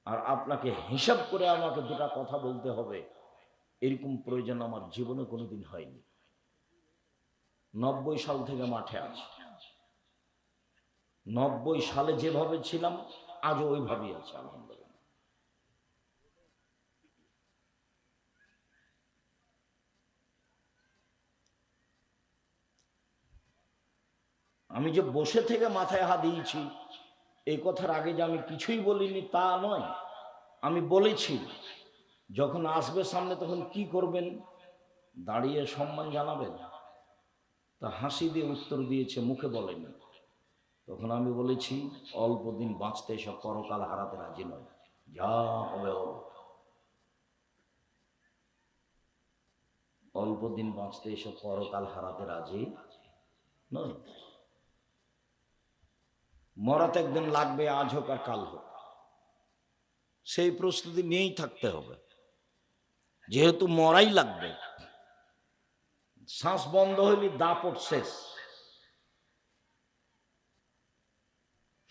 আর আপনাকে হিসাব করে আমাকে দুটা কথা বলতে হবে, এরকম প্রয়োজন আমার জীবনে কোনোদিন হয়নি। 90 সাল থেকে মাঠে আছি। 90 সালে যেভাবে ছিলাম আজও ওইভাবেই আছে, আলহামদুলিল্লাহ। আমি যে বসে থেকে মাথায় হাত দিয়েছি এই কথার আগে যে আমি কিছুই বলিনি তা নয়। আমি বলেছি যখন আসবে সামনে তখন কি করবেন, দাঁড়িয়ে সম্মান জানাবেন। তা হাসি দিয়ে উত্তর দিয়েছে, মুখে বলেনি। তখন আমি বলেছি অল্প দিন বাঁচতে এসব পরকাল হারাতে রাজি নয়, যা হবে হবে। অল্প দিন বাঁচতে এসব পরকাল হারাতে রাজি নয়। মরাতে একদিন লাগবে, আজ হোক আর কাল হোক, সেই প্রস্তুতি নিয়েই থাকতে হবে। যেহেতু মরাই লাগবে, শ্বাস বন্ধ হইলে দাপট শেষ।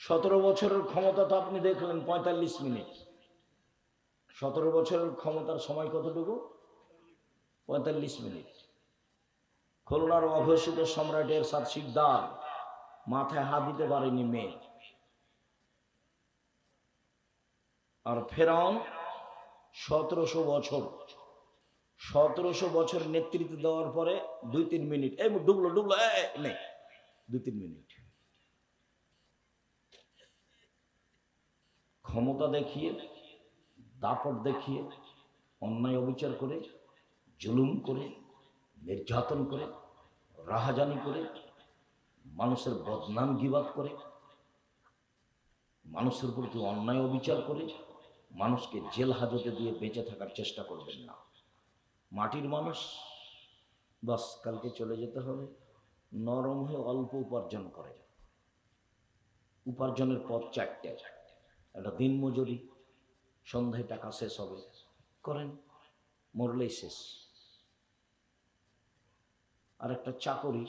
17 বছরের ক্ষমতা তো আপনি দেখলেন 45 মিনিট। 17 বছরের ক্ষমতার সময় কতটুকু? 45 মিনিট। খুলনার অঘোষিত সম্রাট এরশাদ শিকদার মাথায় হাত দিতে পারেনি মেয়ে। আর ফেরাউন 1700 বছর, 1700 বছর নেতৃত্ব দেওয়ার পরে 2-3 মিনিট, এই ডুবলো ডুবলো নেই, 2-3 মিনিট ক্ষমতা দেখিয়ে, দাপট দেখিয়ে, অন্যায় অবিচার করে, জুলুম করে, নির্যাতন করে, রাহাজানি করে, মানুষের বদনাম গিবাত করে, মানুষের প্রতি অন্যায় অবিচার করে, মানুষকে জেল হাজতে দিয়ে বেঁচে থাকার চেষ্টা করবেন না। মাটির মানুষ, বাস কালকে চলে যেতে হবে। নরম হয়ে অল্প উপার্জন করে, উপার্জনের পথ 4টে। একটা দিন মজুরি, সন্ধ্যায় টাকা শেষ হবে, করেন, মরলেই শেষ। আর একটা চাকরি,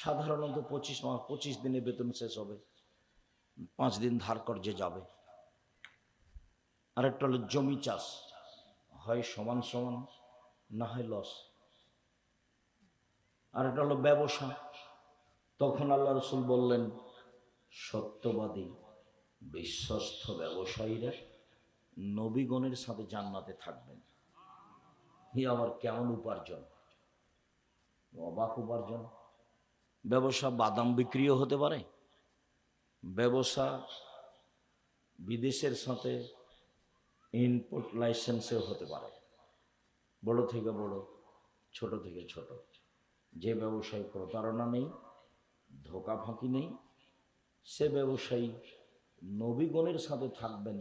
সাধারণত 25 দিনে বেতন শেষ হবে, 5 দিন ধার কর্জে যাবে। আর একটা হলো জমি চাষ, হয় সমান সমান, না হয় লস। আর একটা হলো ব্যবসা। তখন আল্লাহ রসুল বললেন, সত্যবাদী বিশ্বস্ত ব্যবসায়ীরা নবীগণের সাথে জান্নাতে থাকবেন। আবার কেমন উপার্জন, অবাক উপার্জন। ব্যবসা বাদাম বিক্রিও হতে পারে, ব্যবসা বিদেশের সাথে ইনপুট লাইসেন্সেও হতে পারে। বড় থেকে বড়, ছোট থেকে ছোট, যে ব্যবসায়ী প্রতারণা নেই, ধোকা ফাঁকি নেই, সে ব্যবসায়ী নবীগণের সাথে থাকবেন।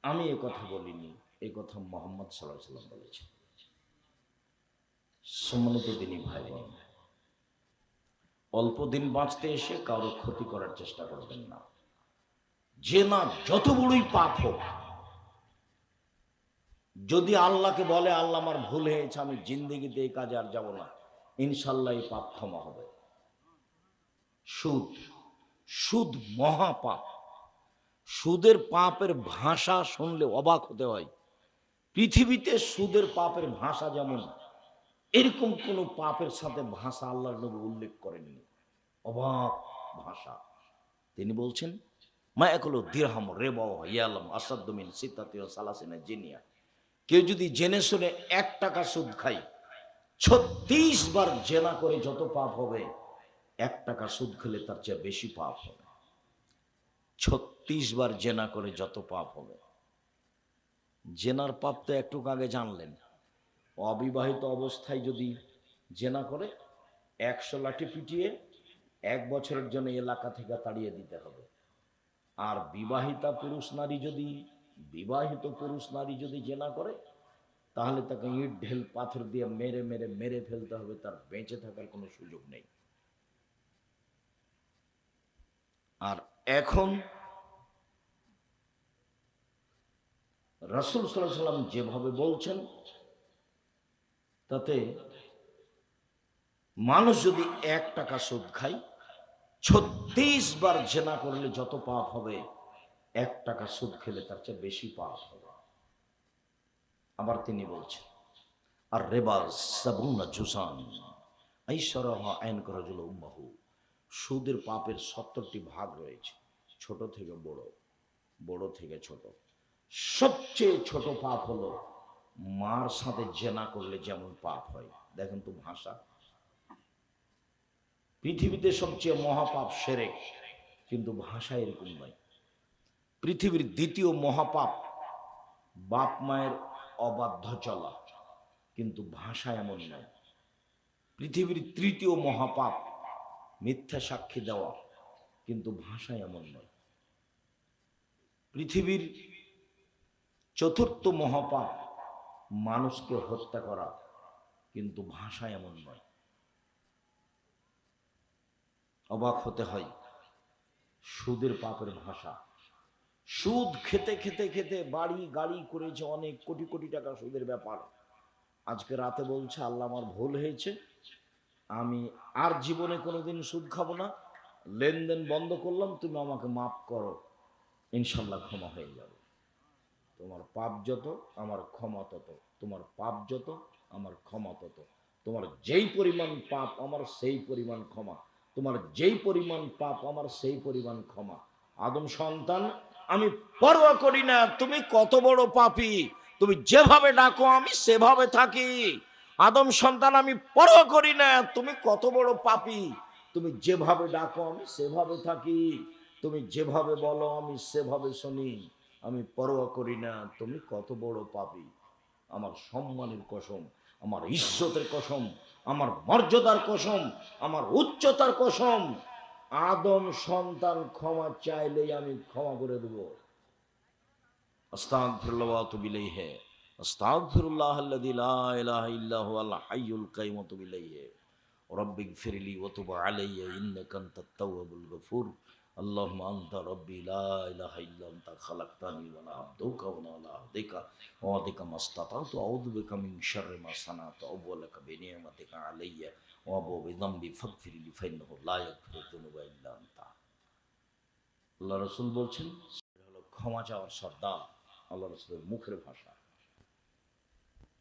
আমি এ কথা বলিনি, এ কথা মোহাম্মদ সাল্লাল্লাহু আলাইহি ওয়াসাল্লাম বলেছেন। সম্মানিত দিনী ভাই বোন, অল্প দিন বাঁচতে এসে কারো ক্ষতি করার চেষ্টা করবেন না। যে না যত বড়ই পাপ হোক, যদি আল্লাহকে বলে আল্লাহ আমার ভুল হয়েছে, আমি জিন্দেগিতে এই কাজে আর যাব না, ইনশাল্লাহ এই পাপ ক্ষমা হবে। সুদ, সুদ মহাপাপ। সুদের পাপের ভাষা শুনলে অবাক হতে হয়। পৃথিবীতে সুদের পাপের ভাষা যেমন, এরকম কোন পাপের সাথে ভাষা আল্লাহর নবী উল্লেখ করেননি। অবাক ভাষা। তিনি বলছেন, মা একলো দিরহাম রেবা ইয়ালাম আসাদ্দমিন সিতাতিও সালাসিনা জিনিয়া। কেউ যদি জেনে শুনে 1 টাকা সুদ খায়, 36 বার জেনা করে যত পাপ হবে, 1 টাকা সুদ খেলে তার চেয়ে বেশি পাপ হবে। 36 বার জেনা করে যত পাপ হবে। জেনার পাপ তো একটু আগে জানলেন। অবিবাহিত অবস্থায় যদি জেনা করে 100 লাঠি পিটিয়ে 1 বছরের জন্য এলাকা থেকে তাড়িয়ে দিতে হবে। আর বিবাহিত পুরুষ নারী যদি জেনা করে, তাহলে তাকে ইট ঢেল পাথর দিয়ে মেরে মেরে মেরে ফেলতে হবে, তার বেঁচে থাকার কোনো সুযোগ নেই। আর এখন রাসূল সাল্লাল্লাহু আলাইহি ওয়াসাল্লাম যেভাবে বলছেন, তাতে মানুষ যদি 1 টাকা সুদ খায়, 36 বার জেনা করলে যত পাপ হবে, 1 টাকা সুদ খেলে তার চেয়ে বেশি পাপ হবে। আবার তিনি বলছেন, আর রেবা সাবুনা জুসান আইসারাহা আইন করাজুল উম্মাহু, সুদের পাপের 70টি ভাগ রয়েছে, ছোট থেকে বড়, বড় থেকে ছোট। সবচেয়ে ছোট পাপ হলো মার সাথে জেনা করলে যেমন পাপ হয়। দেখেন তো ভাষা, পৃথিবীতে সবচেয়ে মহাপাপ শিরক, কিন্তু ভাষা এরকম নয়। পৃথিবীর দ্বিতীয় মহাপাপ বাপ মায়ের অবাধ্য চলা, কিন্তু ভাষা এমন নয়। পৃথিবীর তৃতীয় মহাপাপ মিথ্যা সাক্ষী দেওয়া, কিন্তু ভাষা এমন নয়। পৃথিবীর চতুর্থ মহাপাপ মানুষকে হত্যা করা, কিন্তু ভাষা এমন নয়। অবাক হতে হয় সুদের পাপের ভাষা। সুদ খেতে খেতে খেতে বাড়ি গাড়ি করেছে, অনেক কোটি কোটি টাকা সুদের ব্যাপার। আজকে রাতে বলছে, আল্লাহ আমার ভুল হয়েছে, আমি আর জীবনে কোনোদিন সুদ খাবো না, লেনদেন বন্ধ করলাম, তুমি আমাকে মাফ করো, ইনশাল্লাহ ক্ষমা হয়ে যাবে। তোমার পাপ যত আমার ক্ষমা তত, তোমার পাপ যত আমার ক্ষমা তত। তোমার যেই পরিমাণ পাপ আমার সেই পরিমাণ ক্ষমা, তোমার যেই পরিমাণ পাপ আমার সেই পরিমাণ ক্ষমা। আদম সন্তান, আমি পরোয়া করি না তুমি কত বড় পাপী, তুমি যেভাবে ডাকো আমি সেভাবে থাকি। আদম সন্তান, আমি পরোয়া করি না তুমি কত বড় পাপী, তুমি যেভাবে ডাকো আমি সেভাবে থাকি, তুমি যেভাবে বলো আমি সেভাবে শুনি। আমি পরোয়া করি না তুমি কত বড় পাপী। আমার সম্মানের কসম, আমার ইজ্জতের কসম, আমার মর্যাদার কসম, আমার উচ্চতার কসম, আদম সন্তান ক্ষমা চাইলেই আমি ক্ষমা করে দেব। আস্তাগফিরুল্লাহ ওয়া আতুবু ইলাইহি, আস্তাগফিরুল্লাহাল্লাযী লা ইলাহা ইল্লা হুয়াল হাইয়ুল কাইয়্যুম ওয়া আতুবু ইলাইহি, রব্বিগফিরলি ওয়া তুব আলাইয়া ইন্নাকা আনতাত তাওয়াবুল গফুর। আল্লাহুম্মা আনতা রব্বি লা ইলাহা ইল্লা আনতা খালাকতানি ওয়া আনা আবদুকা ওয়া আনা আহদিকা ওয়া আদিকা মাসতাতাতু আউযু বিকা মিন শাররি মা সানাতু আবুউ লাকা বিনি'মাতিকা আলাইয়া ওয়া আবুউ বিযামবি ফাগফিরলি ফাইন্নাহু লা ইয়াগফিরুয যুনুবা ইল্লা আনতা। আল্লাহ রাসূল বলছেন, এটা হলো ক্ষমা চাওয়ার সর্দার। আল্লাহ রাসূলের মুখের ভাষা।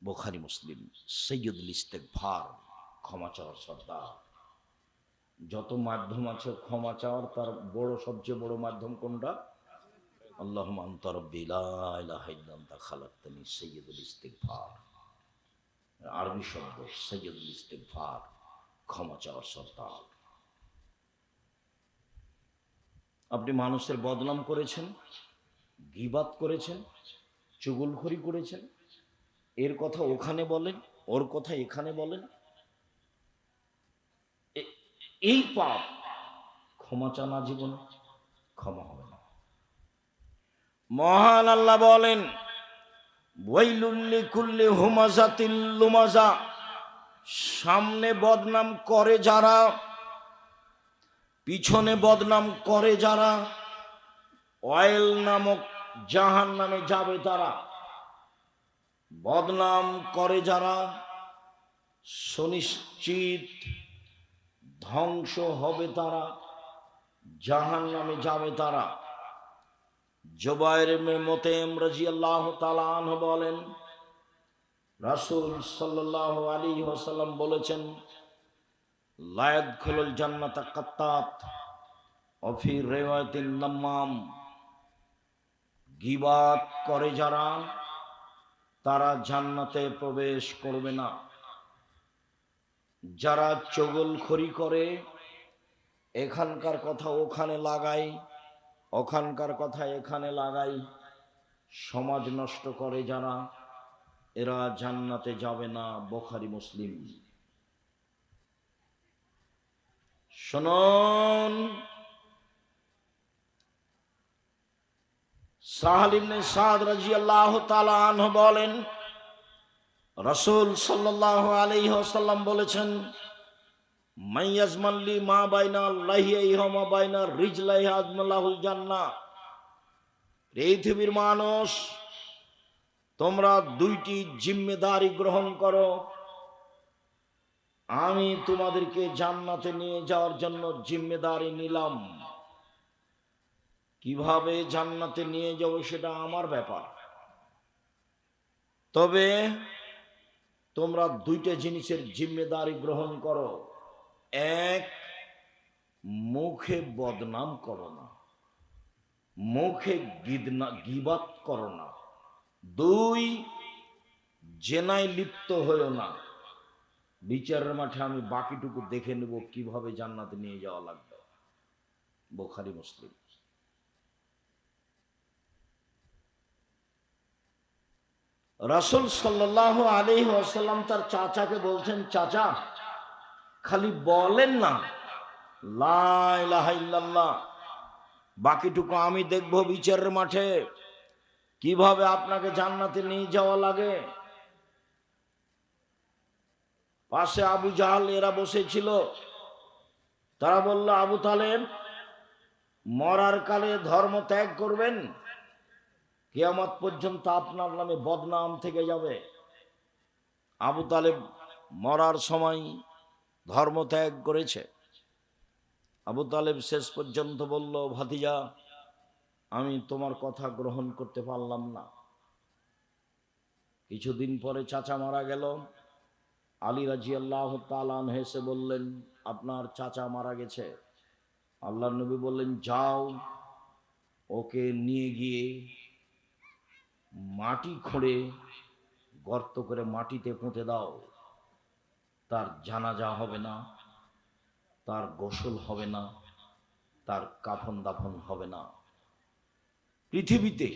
বুখারী মুসলিম। সাইয়্যিদুল ইস্তিগফার, ক্ষমা চাওয়ার সর্দার। যত মাধ্যম আছে ক্ষমা চাওয়ার, তার বড়, সবচেয়ে বড় মাধ্যম কোনটা? আল্লাহুম্মা আনতা রাব্বি লা ইলাহা ইল্লা আনতা খালাকতানি, সাইয়্যিদুল ইস্তিগফার। আরবি শব্দ সাইয়্যিদুল ইস্তিগফার, ক্ষমা চাওয়ার সর্দার। আপনি মানুষের বদনাম করেছেন, গীবাত করেছেন, চুগলখড়ি করেছেন, এর কথা ওখানে বলেন, ওর কথা এখানে বলেন, এই পাপ ক্ষমা চানা জীবনে ক্ষমা হবে না। মহান আল্লাহ বলেন, ওয়াইলুল লিকুল্লি হুমাযাতিল লুমাযা, সামনে বদনাম করে যারা, পিছনে বদনাম করে যারা, ওয়াইল নামক জাহান্নামে যাবে তারা। বদনাম করে যারা, সুনিশ্চিত ধ্বংস হবে তারা, জাহান্নামে যাবে তারা। জুবাইর ইবনে মুতাইম রাদিয়াল্লাহু তাআলা আনহু বলেন, রাসূল সাল্লাল্লাহু আলাইহি ওয়াসাল্লাম বলেছেন, লা ইয়াদখুলুল জান্নাতা কাত্তাত ওয়া ফি রিওয়ায়াতিন নাম্মাম, গীবাত করে যারা তারা জান্নাতে প্রবেশ করবে না। যারা চগলখড়ি করে, এখানকার কথা ওখানে লাগাই, ওখানকার কথা এখানে লাগাই, সমাজ নষ্ট করে যারা, এরা জান্নাতে যাবে না। বুখারী মুসলিম। শুনুন, সাহল ইবনে সাদ রাদিয়াল্লাহু তাআলা আনহু বলেন, রাসূল সাল্লাল্লাহু আলাইহি ওয়াসাল্লাম বলেছেন, মাইয়াজমাল্লি মা বাইনা লাহিয়াইহি ওয়া মা বাইনা রিজলাইহি আজমালাহুল জান্নাহ। পৃথিবীর মানুষ, তোমরা দুইটি জিম্মেদারি গ্রহণ করো, আমি তোমাদেরকে জান্নাতে নিয়ে যাওয়ার জন্য জিম্মেদারি নিলাম। কিভাবে জান্নাতে নিয়ে যাব সেটা আমার ব্যাপার। তবে তোমরা দুইটা জিনিসের জিম্মেদারি গ্রহণ করো। এক, মুখে বদনাম করো না, মুখে গীবাত করো না। দুই, জেনায় লিপ্ত হয়েও না। বিচারের মাঠে আমি বাকিটুকু দেখে নেব কিভাবে জান্নাতে নিয়ে যাওয়া লাগবে। বুখারী মুসলিম। রাসূল সাল্লাল্লাহু আলাইহি ওয়াসাল্লাম তার চাচাকে বলছেন, চাচা খালি বলেন না লা ইলাহা ইল্লাল্লাহ, বাকিটুকু আমি দেখব বিচারের মাঠে কিভাবে আপনাকে জান্নাতে নিয়ে যাওয়া লাগে। পাশে আবু জাহাল এরা বসেছিল। তারা বলল, আবু তালেব মরার কালে ধর্ম ত্যাগ করবেন, কিয়ামত পর্যন্ত আপনার নামে বদনাম থেকে যাবে। আবু তালেব মরার সময় ধর্ম ত্যাগ করেছে। আবু তালেব শেষ পর্যন্ত বলল, ভাতিজা আমি তোমার কথা গ্রহণ করতে পারলাম না। কিছুদিন পরে চাচা মারা গেল। আলী রাদিয়াল্লাহু তাআলা আনহু এসে বললেন, আপনার চাচা মারা গেছে। আল্লাহর নবী বললেন, যাও ওকে নিয়ে গিয়ে মাটি খুঁড়ে গর্ত করে মাটিতে পুঁতে দাও। তার জানাজা হবে না, তার গোসল হবে না, তার কাফন দাফন হবে না। পৃথিবীতে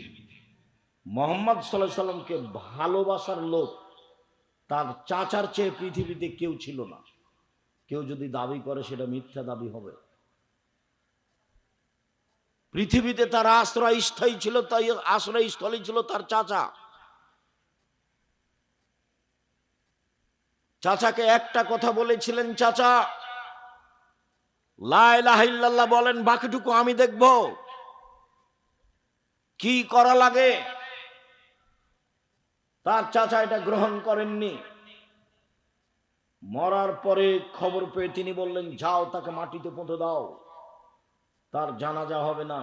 মুহাম্মদ সাল্লাল্লাহু আলাইহি সাল্লামকে ভালোবাসার লোক তার চাচার চেয়ে পৃথিবীতে কেউ ছিল না। কেউ যদি দাবি করে সেটা মিথ্যা দাবি হবে। পৃথিবীতে তার আশ্রয়স্থল ছিল, তাই আশ্রয়স্থলই ছিল তার চাচা। চাচাকে একটা কথা বলেছিলেন, চাচা লা ইলাহা ইল্লাল্লাহ বলেন, বাকিটুকু আমি দেখব কি করা লাগে। তার চাচা এটা গ্রহণ করেননি। মরার পরে খবর পেয়ে তিনি বললেন, যাও তাকে মাটিতে পুঁতে দাও। তার জানাজা হবে না,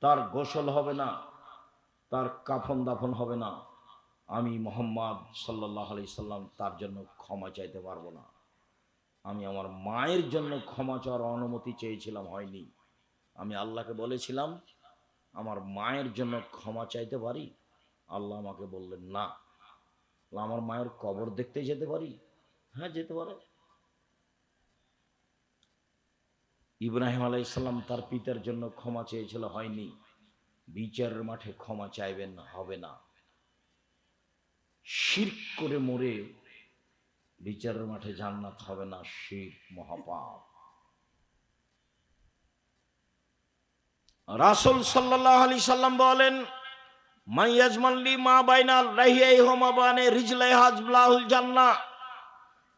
তার গোসল হবে না, তার কাফন দাফন হবে না। আমি মুহাম্মদ সাল্লাল্লাহু আলাইহি সাল্লাম তার জন্য ক্ষমা চাইতে পারবো না। আমি আমার মায়ের জন্য ক্ষমা চাওয়ার অনুমতি চেয়েছিলাম, হয়নি। আমি আল্লাহকে বলেছিলাম আমার মায়ের জন্য ক্ষমা চাইতে পারি। আল্লাহ আমাকে বললেন, না। আমার মায়ের কবর দেখতে যেতে পারি? হ্যাঁ, যেতে পারে। ইব্রাহিম আলাইহিস সালাম তার পিতার জন্য ক্ষমা চেয়েছিল, হয়নি। বিচারের মাঠে ক্ষমা চাইবেন, হবে না। শিরক করে মরে বিচারের মাঠে জান্নাত হবে না, শিরক মহাপাপ। রাসূল সাল্লাল্লাহু আলাইহি সাল্লাম বলেন, মাইয়াজমানলি মা বাইনাল রাহিয়াইহি মা বানে রিজলাই হাজবলাহুল জান্নাহ।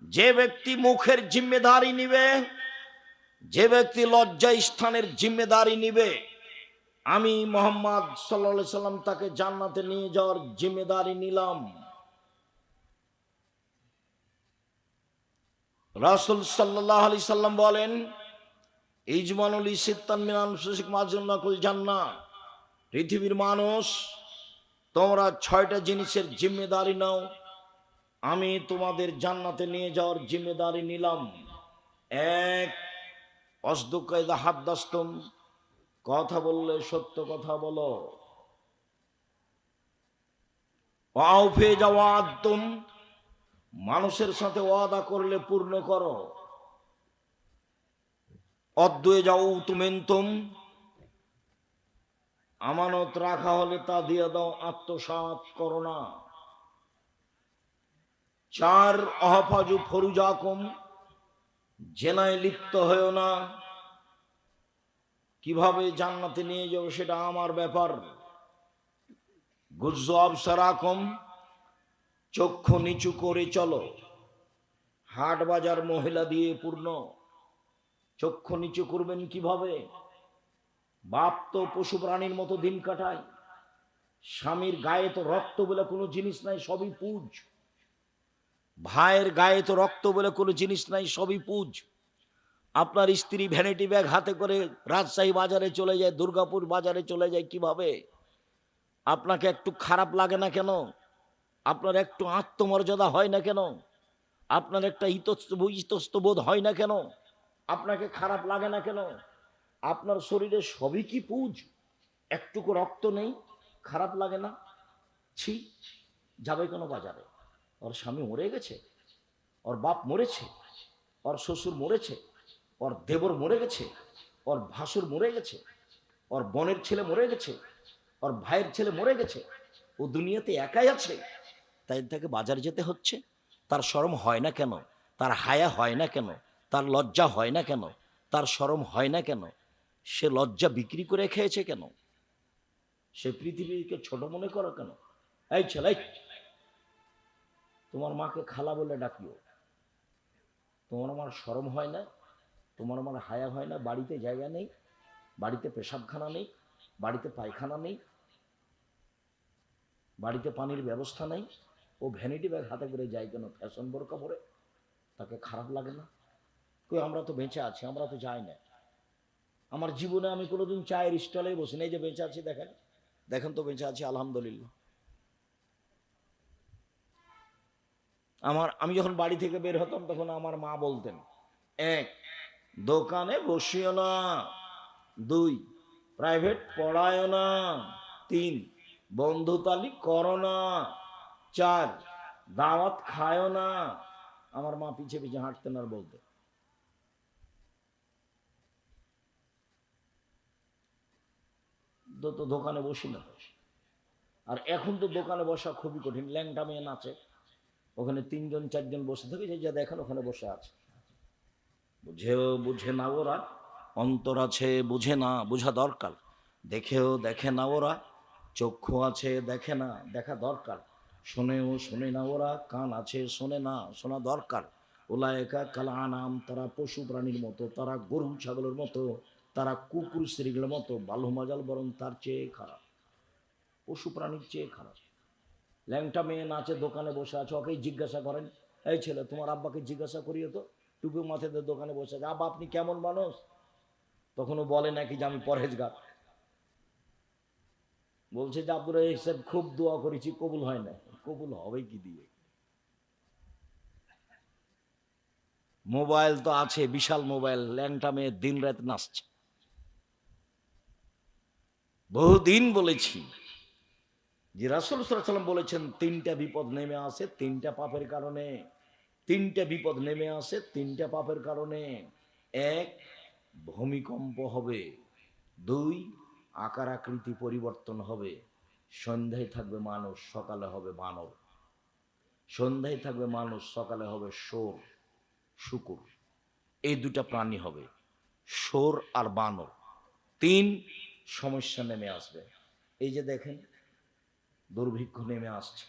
যে ব্যক্তি মুখের জিম্মেদারি নিবে, যে ব্যক্তি লজ্জা স্থানের জিম্মেদারি নিবে, আমি মুহাম্মদ সাল্লাল্লাহু আলাইহি সাল্লাম তাকে জান্নাতে নিয়ে যাওয়ার জিম্মেদারি নিলাম। রাসূল সাল্লাল্লাহু আলাইহি সাল্লাম বলেন, ইজমানুল সিত্তান মিন আনফুসিক মাজুন্নাকুল জান্নাহ। পৃথিবীর মানুষ, তোমরা 6টা জিনিসের জিম্মেদারি নাও, আমি তোমাদের জান্নাতে নিয়ে যাওয়ার জিম্মেদারি নিলাম। এক, অসদুকা ইযা হাদ্দাসতুম, কথা বললে সত্য কথা বলো। ওয়াউফি ইযা ওয়া'আদতুম, মানুষের সাথে ওয়াদা করলে পূর্ণ করো। অদ্দু ইযা উতুমিনতুম, আমানত রাখা হলে তা দিয়ে দাও, আত্মসাৎ করো না। 4, অহফাজু ফরুজাকুম, জেনায় লিপ্ত হয়েও না। কিভাবে জান্নাতে নিয়ে যাবো সেটা আমার ব্যাপার। গুজ্জু আবসারাকুম, চক্ষু নিচু করে চলো। হাট বাজার মহিলা দিয়ে পূর্ণ, চক্ষু নিচু করবেন কিভাবে? বাপ তো পশু প্রাণীর মতো দিন কাটায়। স্বামীর গায়ে তো রক্ত বলে কোনো জিনিস নাই, সবই পুজ। ভাইয়ের গায়ে তো রক্ত বলে কোনো জিনিস নাই, সবই পুজ। আপনার স্ত্রী ভ্যানিটি ব্যাগ হাতে করে রাজশাহী বাজারে চলে যায়, দুর্গাপুর বাজারে চলে যায় কিভাবে? আপনাকে একটু খারাপ লাগে না কেন? আপনার একটু আত্মমর্যাদা হয় না কেন? আপনার একটা ইতস্তবোধ হয় না কেন? আপনাকে খারাপ লাগে না কেন? আপনার শরীরে সবই কি পুজ? একটুকু রক্ত নেই, খারাপ লাগে না? ছি, যাবে কোনো বাজারে? ওর স্বামী মরে গেছে, ওর বাপ মরেছে, ওর শ্বশুর মরেছে, ওর দেবর মরে গেছে, ওর ভাসুর মরে গেছে, ওর বোনের ছেলে মরে গেছে, ওর ভাইয়ের ছেলে মরে গেছে, ও দুনিয়াতে একাই আছে, তাই তাকে বাজারে যেতে হচ্ছে। তার শরম হয় না কেন? তার হায়া হয় না কেন? তার লজ্জা হয় না কেন? তার শরম হয় না কেন? সে লজ্জা বিক্রি করে খেয়েছে কেন? সে পৃথিবীকে ছোট মনে করো কেন? এই ছেলে, তোমার মাকে খালা বলে ডাকিও। তোমার আমার শরম হয় না? তোমার আমার হায়া হয় না? বাড়িতে জায়গা নেই, বাড়িতে পেশাবখানা নেই, বাড়িতে পায়খানা নেই, বাড়িতে পানির ব্যবস্থা নেই, ও ভ্যানিটি ব্যাগ হাতে করে যায় কেন? ফ্যাশন বোরকা পরে। তাকে খারাপ লাগে না? কই, আমরা তো বেঁচে আছি, আমরা তো যাই না। আমার জীবনে আমি কোনোদিন চায়ের স্টলে বসি না। এই যে বেঁচে আছি, দেখেন, দেখেন তো বেঁচে আছি, আলহামদুলিল্লাহ। আমি যখন বাড়ি থেকে বের হতাম তখন আমার মা বলতেন, এক, দোকানে বসিও না, দুই, প্রাইভেট পড়ায় না, তিন, বন্ধুতালি করো না, চার, দাওয়াত খায়ও না। আমার মা পিছে পিছে হাঁটতেন আর বলতেন। তো দোকানে বসি না। আর এখন তো দোকানে বসা খুবই কঠিন। ল্যাংটা মেয়ে নাচে, ওখানে তিনজন চারজন বসে থাকে, যে যা দেখেন ওখানে বসে আছে। বুঝেও বুঝে না ওরা, অন্তর আছে বুঝে না, বোঝা দরকার। দেখেও দেখে না ওরা, চক্ষু আছে দেখে না, দেখা দরকার। শোনেও শোনে না ওরা, কান আছে শোনে না, শোনা দরকার। ওলায়েকা কাল আনাম, তারা পশু প্রাণীর মতো, তারা গরু ছাগলের মতো, তারা কুকুর শ্রীগুলোর মতো। বালু মাজাল বরং তার চেয়ে খারাপ, পশু প্রাণীর চেয়ে খারাপ। ল্যাংটা মেয়ে নাচে, দোকানে বসে আছে, ওকেই জিজ্ঞাসা করেন, এই ছেলে তোমার আব্বাকে জিজ্ঞাসা করিও তো, টুপি মাথাতে দোকানে বসে আছে, আব্বা আপনি কেমন মানুষ? তখন ও বলে নাকি যে আমি পরহেজগার। বলছে যে আব্দুর সাহেব খুব দোয়া করেছি, কবুল হয় না। কবুল হবে কি দিয়ে? মোবাইল তো আছে, বিশাল মোবাইল, ল্যাংটা মেয়ে দিন রাত নাচছে। বহুদিন বলেছি যে রাসূল সাল্লাল্লাহু আলাইহি ওয়াসাল্লাম বলেছেন, তিনটা বিপদ নেমে আসে তিনটা পাপের কারণে। তিনটা বিপদ নেমে আসে তিনটা পাপের কারণে। এক, ভূমিকম্প হবে। দুই, আকার আকৃতি পরিবর্তন হবে। সন্ধ্যায় থাকবে মানুষ, সকালে হবে বানর। সন্ধ্যায় থাকবে মানুষ, সকালে হবে শোর, শুকুর। এই দুটা প্রাণী হবে, শোর আর বানর। তিন, সমস্যা নেমে আসবে। এই যে দেখেন, দুর্ভিক্ষ নেমে আসছে।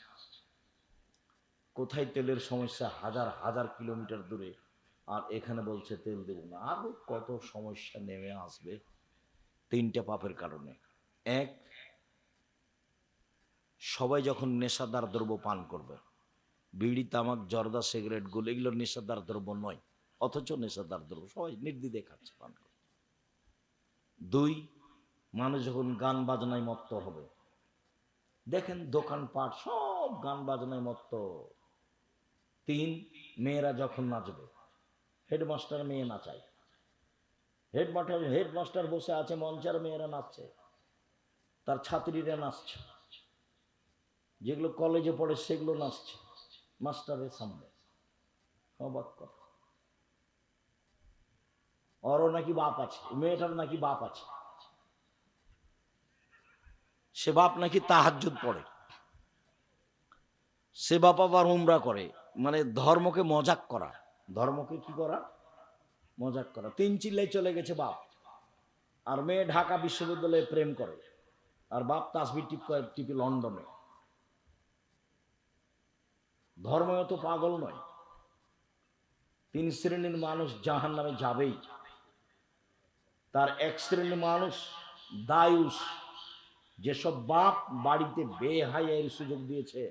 কোথায় তেলের সমস্যা? হাজার হাজার কিলোমিটার দূরে, আর এখানে বলছে তেল দেব না। আরো কত সমস্যা নেমে আসবে তিনটা পাপের কারণে। এক, সবাই যখন নেশাদার দ্রব্য পান করবে, বিড়ি, তামাক, জর্দা, সিগারেট, গুলো, এগুলো নেশাদার দ্রব্য নয়, অথচ নেশাদার দ্রব্য সবাই নির্দ্বিধায় খাচ্ছে, পান করছে। দুই, মানুষ যখন গান বাজনায় মত্ত হবে, দেখেন দোকানপাট সব গান বাজনায় মত্ত। তিন, মেয়েরা যখন নাচবে, হেডমাস্টার মেয়ে নাচায়, হেডমাস্টার বসে আছে মঞ্চের, মেয়েরা নাচছে, তার ছাত্রীরা নাচছে, যেগুলো কলেজে পড়ে সেগুলো নাচছে মাস্টারের সামনে। অবাক কথা। ওরও নাকি বাপ আছে, মেয়েটার নাকি বাপ আছে, সে বাপ নাকি তাহাজ্জুদ পড়ে, সে বাপ আবার উমরা করে। মানে ধর্মকে মজাক করা, ধর্মকে কি করা? মজাক করা। তিন চিল্লাই চলে গেছে বাপ, আর মেয়ে ঢাকা বিশ্ববিদ্যালয়ে প্রেম করে, আর বাপ তাসবিহ টিপি লন্ডনে। ধর্ম এত পাগল নয়। তিন শ্রেণীর মানুষ জাহান নামে যাবেই। তার এক শ্রেণীর মানুষ দায়ুস, যেসব বাপ বাড়িতে বেহায়ার সুযোগ দিয়েছে,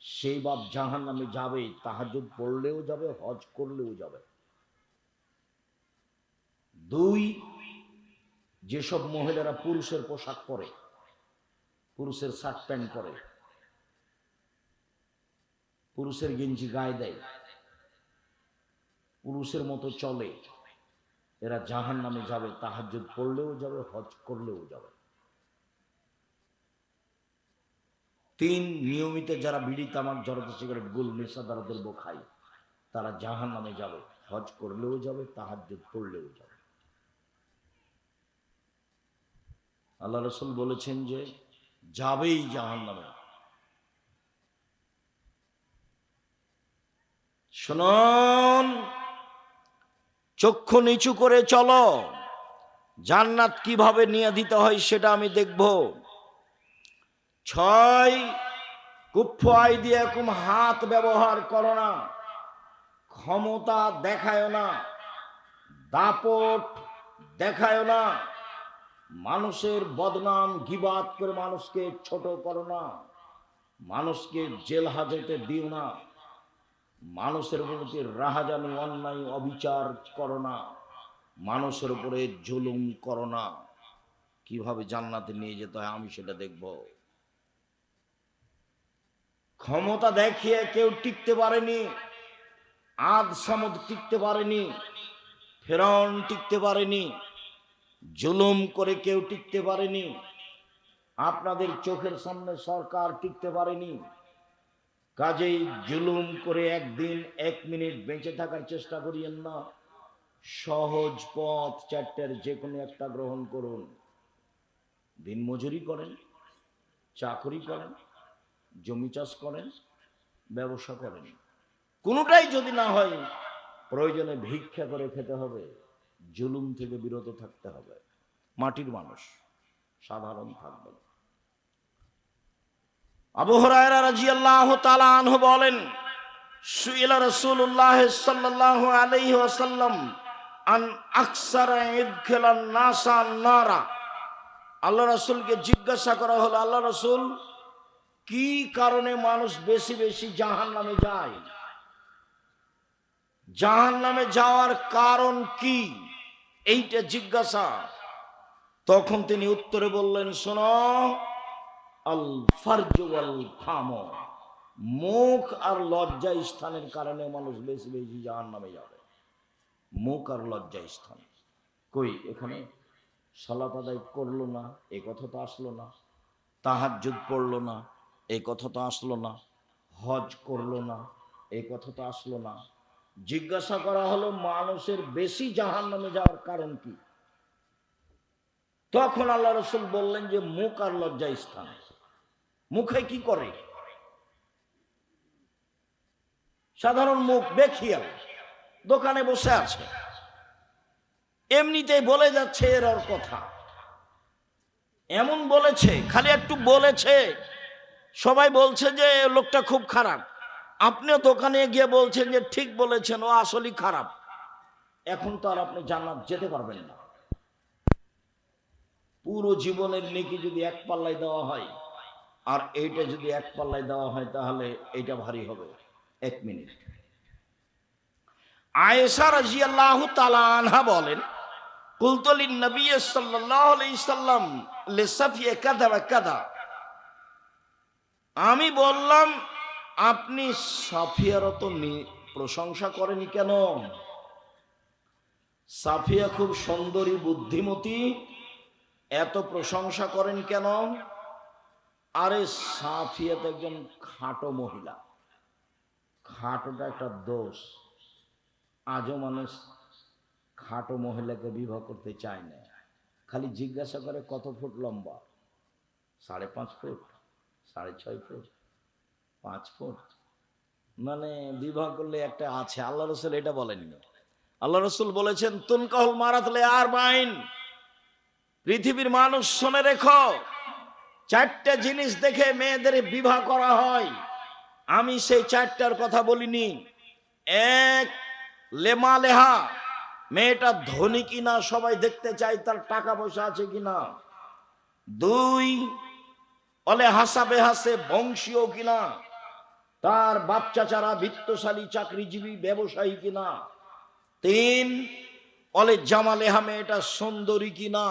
সেই বাপ জাহান নামে যাবে। তাহাজ্জুদ পড়লেও যাবে, হজ করলেও যাবে। দুই, যেসব মহিলারা পুরুষের পোশাক পরে, পুরুষের শার্ট প্যান্ট পরে, পুরুষের গেঞ্জি গায়ে দেয়, পুরুষের মতো চলে, এরা জাহান্নামে যাবে, তাহাজ্জুদ পড়লেও যাবে, হজ করলেও যাবে। তিন, নিয়মিত যারা বিড়ি তামাক জড়তা সিগারেট গুল নেশাদার দ্রব্য খায় তারা জাহান্নামে যাবে, হজ করলেও যাবে, তাহাজ্জুদ পড়লেও যাবে। আল্লাহ রাসূল বলেছেন যে যাবেই জাহান্নামে। শুনুন, চক্ষু নিচু করে চলো, জান্নাত কিভাবে নিয়ে দিতে হয় সেটা আমি দেখব। 6, কুফ্ফু আইদিয়াকুম, হাত ব্যবহার করো না, ক্ষমতা দেখায় না, দাপট দেখায় না, মানুষের বদনাম গিবাত করে মানুষকে ছোট করো না, মানুষকে জেল হাজতে দিও না, মানুষের প্রতি রাহাজানি অন্যায় অবিচার করো না, মানুষের উপরে জুলুম করো না। কিভাবে জান্নাতে নিয়ে যেতে হয় আমি সেটা দেখব। ক্ষমতা দেখিয়ে কেউ টিকতে পারেনি, আদ সামুদ টিকতে পারেনি, ফেরাউন টিকতে পারেনি, জুলুম করে কেউ টিকতে পারেনি, আপনাদের চোখের সামনে সরকার টিকতে পারেনি। কাজেই জুলুম করে একদিন 1 মিনিট বেঁচে থাকার চেষ্টা করিয়েন না। সহজ পথ 4টার যে কোনো একটা গ্রহণ করুন। দিনমজুরি করেন, চাকরি করেন, জমি চাষ করেন, ব্যবসা করেন, কোনোটাই যদি না হয় প্রয়োজনে ভিক্ষা করে খেতে হবে, জুলুম থেকে বিরত থাকতে হবে। মাটির মানুষ, সাধারণ থাকবেন। আবু হুরায়রা রাদিয়াল্লাহু তাআলা আনহু বলেন, সুইলা রাসূলুল্লাহ সাল্লাল্লাহু আলাইহি ওয়াসাল্লাম আন আকসারা ইদখিলান নাসা নারা। আল্লাহ রাসূলকে জিজ্ঞাসা করা হলো, আল্লাহ রাসূল, কি কারণে মানুষ বেশি বেশি জাহান্নামে যায়? জাহান্নামে যাওয়ার কারণ কি, এইটা জিজ্ঞাসা। তখন তিনি উত্তরে বললেন, শোনো, আল ফারজু ওয়াল ফাম, মুখ আর লজ্জা স্থানের কারণে মানুষ বেশি বেশি জাহান্নামে যাবে। মুখ আর লজ্জা স্থান। কই এখানে সালাত আদায় করলো না, এই কথা তো আসলো না। তাহাজ্জুদ পড়লো না, এই কথা তো আসলো না। হজ করলো না, এই কথা তো আসলো না। জিজ্ঞাসা করা হলো মানুষের বেশি জাহান্নামে যাওয়ার কারণ কি? তখন আল্লাহ রাসূল বললেন যে মুখ আর লজ্জা স্থান। মুখে কি করে? সাধারণ মুখ বেখিয়াল, দোকানে বসে আছে, এমনিতেই বলে যাচ্ছে এর ওর কথা, এমন বলেছে, খালি একটু বলেছে, সবাই বলছে যে লোকটা খুব খারাপ, আপনিও দোকানে গিয়ে বলছেন যে ঠিক বলেছেন, ও আসলেই খারাপ। এখন তো আর আপনি জান্নাত যেতে পারবেন না। পুরো জীবনের নেকি যদি এক পাল্লায় দেওয়া হয় আর এইটা যদি এক পাল্লায় দেওয়া হয় তাহলে এইটা ভারী হবে। 1 মিনিট। আয়েশা রাদিয়াল্লাহু তাআলা আনহা বলেন, কুলতু লিন নবী সাল্লাল্লাহু আলাইহি সাল্লাম লিসাফিয়া কাযা ওয়া কাযা। আমি বললাম, আপনি সাফিয়ার তো প্রশংসা করেন কেন? সাফিয়া খুব সুন্দরী, বুদ্ধিমতী, এত প্রশংসা করেন কেন? আরে সাফিয়া তো একজন খাটো মহিলা। খাটোটা একটা দোষ। আজও মানুষ খাটো মহিলাকে বিবাহ করতে চায় না। খালি জিজ্ঞাসা করে কত ফুট লম্বা, 5.5 ফুট, 6.5 ফুট, 5 ফুট। মানে বিবাহ করলে একটা আছে। আল্লাহ রাসূল এটা বলেননি। আল্লাহ রাসূল বলেছেন, তুনকাহুল মারাতলে আর বাইন, পৃথিবীর মানুষ শুনে রেখো, 4টা জিনিস দেখে মেয়েদের বিবাহ করা হয়। আমি সেই 4টার কথা বলিনি। 1, লেমা লেহা, মেয়েটা ধনী কিনা সবাই দেখতে চায়, তার টাকা পয়সা আছে কিনা। 2, অলে হাসা বেহাসে, বংশীয় কিনা, তার বাচ্চা চারা বিত্তশালী চাকরিজীবী ব্যবসায়ী কিনা। 3, অলে জামালেহা, মেয়েটা সুন্দরী কিনা,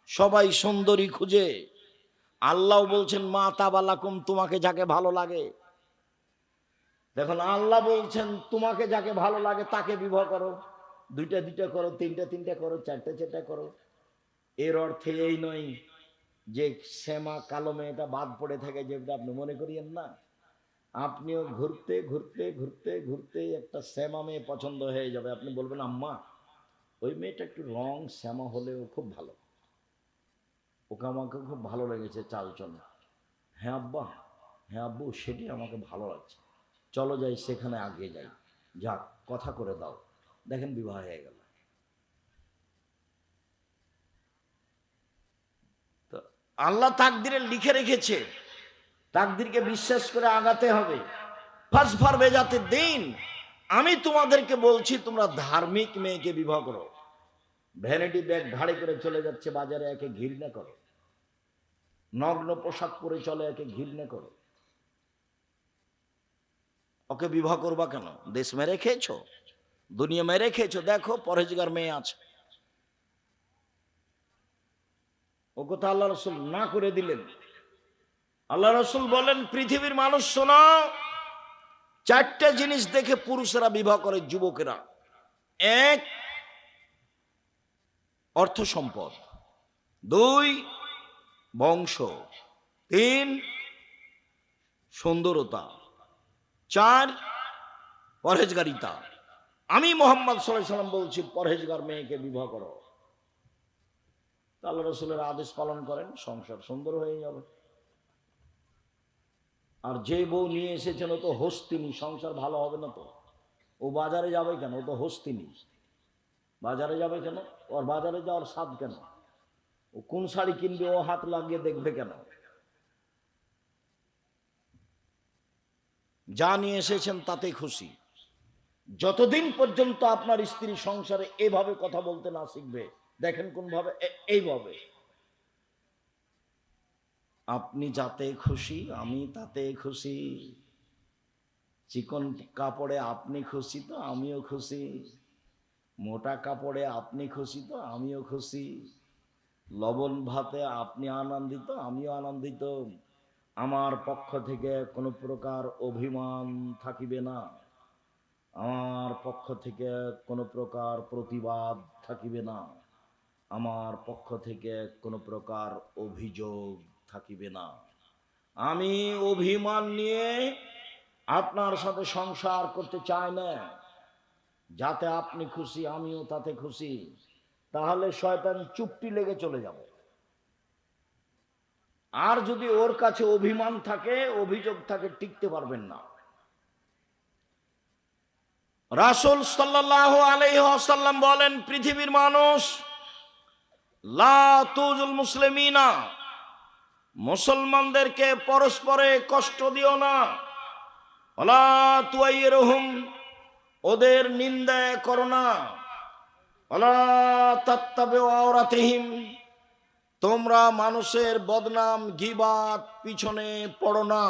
সবাই সুন্দরী খুঁজে। আল্লাহ বলছেন মা তাবালাকুম, তোমাকে যাকে ভালো লাগে। দেখুন আল্লাহ বলছেন তোমাকে যাকে ভালো লাগে তাকে বিবাহ করো, দুইটা দুইটা করো, তিনটা তিনটা করো, চারটা চারটা করো। এর অর্থে এই নয় যে শ্যামা কালো মেয়েটা বাদ পড়ে থাকে, যেটা আপনি মনে করিয়েন না। আপনিও ঘুরতে ঘুরতে ঘুরতে ঘুরতে একটা শ্যামা মেয়ে পছন্দ হয়ে যাবে। আপনি বলবেন আম্মা ওই মেয়েটা একটু রং শ্যামা হলেও খুব ভালো, ওকে আমাকে খুব ভালো লেগেছে চালচল। হ্যাঁ আব্বা, হ্যাঁ আব্বু, সেটি আমাকে ভালো লাগছে, চলো যাই সেখানে আগে যাই। যাক, কথা করে দাও, দেখেন বিবাহ হয়ে গেল। তো আল্লাহ তাকদিরে লিখে রেখেছে, তাকদিরকে বিশ্বাস করে আগাতে হবে। ফাসফার বেজাতে দিন, আমি তোমাদেরকে বলছি তোমরা ধার্মিক মেয়েকে বিবাহ করো। ভ্যানিটি ব্যাগ ঘাড়ে করে চলে যাচ্ছে বাজারে, একে ঘৃণা করো। নগ্ন পোশাক পরে চলে, একে ঘৃণা করো। ওকে বিবাহ করবা কেন? দেশ মেরে খেয়েছো, দুনিয়া মেরে খেয়েছো, দেখো পরহেজগার মেয়ে আছে। ও কথা আল্লাহ রসুল না করে দিলেন। আল্লাহ রসুল বলেন পৃথিবীর মানুষ শোনো, চারটা জিনিস দেখে পুরুষেরা বিবাহ করে, যুবকেরা। এক, অর্থ সম্পদ। দুই, বংশ। তিন, সুন্দরতা। চার, পরহেজগারিতা। আমি মোহাম্মদ সাল্লাল্লাহু আলাইহি সাল্লাম বলছি পরহেজগার মেয়েকে বিবাহ করো। আল্লাহ রসুলের আদেশ পালন করেন, সংসার সুন্দর হয়ে যাবে। আর যে বউ নিয়ে এসেছেন ও তো হস্তিনী, সংসার ভালো হবে না তো। ও বাজারে যাবে কেন? ও তো হস্তিনী, বাজারে যাবে কেন? ওর বাজারে যাওয়ার স্বাদ কেন? ও কোন শাড়ি কিনবে ও হাত লাগিয়ে দেখবে কেন? যা নিয়ে এসেছেন তাতেই খুশি। যতদিন পর্যন্ত আপনার স্ত্রী সংসারে এভাবে কথা বলতে না শিখবে, দেখেন কোন ভাবে, এইভাবে আপনি যাতে খুশি আমি তাতে খুশি, চিকন কাপড়ে আপনি খুশি তো আমিও খুশি, মোটা কাপড়ে আপনি খুশি তো আমিও খুশি, লবণ ভাতে আপনি আনন্দিত আমিও আনন্দিত। আমার পক্ষ থেকে কোনো প্রকার অভিমান থাকিবে না, আমার পক্ষ থেকে কোনো প্রকার প্রতিবাদ থাকিবে না, আমার পক্ষ থেকে কোনো প্রকার অভিযোগ থাকিবে না। আমি অভিমান নিয়ে আপনার সাথে সংসার করতে চাই না। যাতে আপনি খুশি আমিও তাতে খুশি, তাহলে শয়তান চুপটি লেগে চলে যাবে। আর যদি ওর কাছে অভিমান থাকে, অভিযোগ থাকে, টিকতে পারবেন না। রাসূল সাল্লাল্লাহু আলাইহি ওয়াসাল্লাম বলেন পৃথিবীর মানুষ, লা তুজুল মুসলিমিনা, মুসলমানদেরকে পরস্পরে কষ্ট দিও না, ওয়ালা তুয়াইরুহুম, ওদের নিন্দা করো না, ওয়ালা তাত্তাবিউ আওরাতিহিম, তোমরা মানুষের বদনাম গীবাত পিছনে পড়ো না।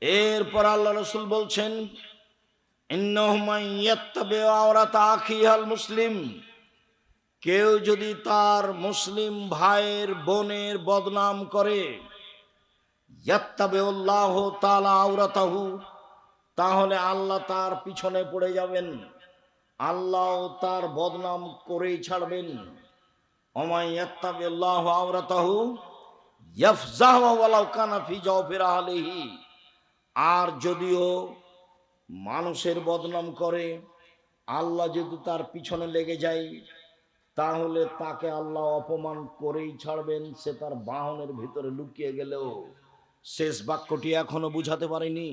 এরপর আল্লাহ রাসূল বলছেন ইন্নাহু মান ইয়াত্তাবিউ আওরাতা আখিহাল মুসলিম, কেউ যদি তার মুসলিম ভাইয়ের বোনের বদনাম করে, ইয়াত্তাবিউল্লাহু তাআলা আওরাতাহু, তাহলে আল্লাহ তার পিছনে পড়ে যাবেন, আল্লাহ তার বদনাম করেই ছাড়বেন। ওমাই ইয়াত্তাবিউল্লাহু আওরাতাহু ইয়াফজাহু ওয়ালাউ কানা ফি জাওফির আহলিহি, আর যদিও মানুষের বদনাম করে, আল্লাহ যদি তার পিছনে লেগে যায়, তাহলে তাকে আল্লাহ অপমান করেই ছাড়বেন, সে তার বাহনের ভিতরে লুকিয়ে গেলেও। শেষ বাক্যটি এখনো বুঝাতে পারেনি।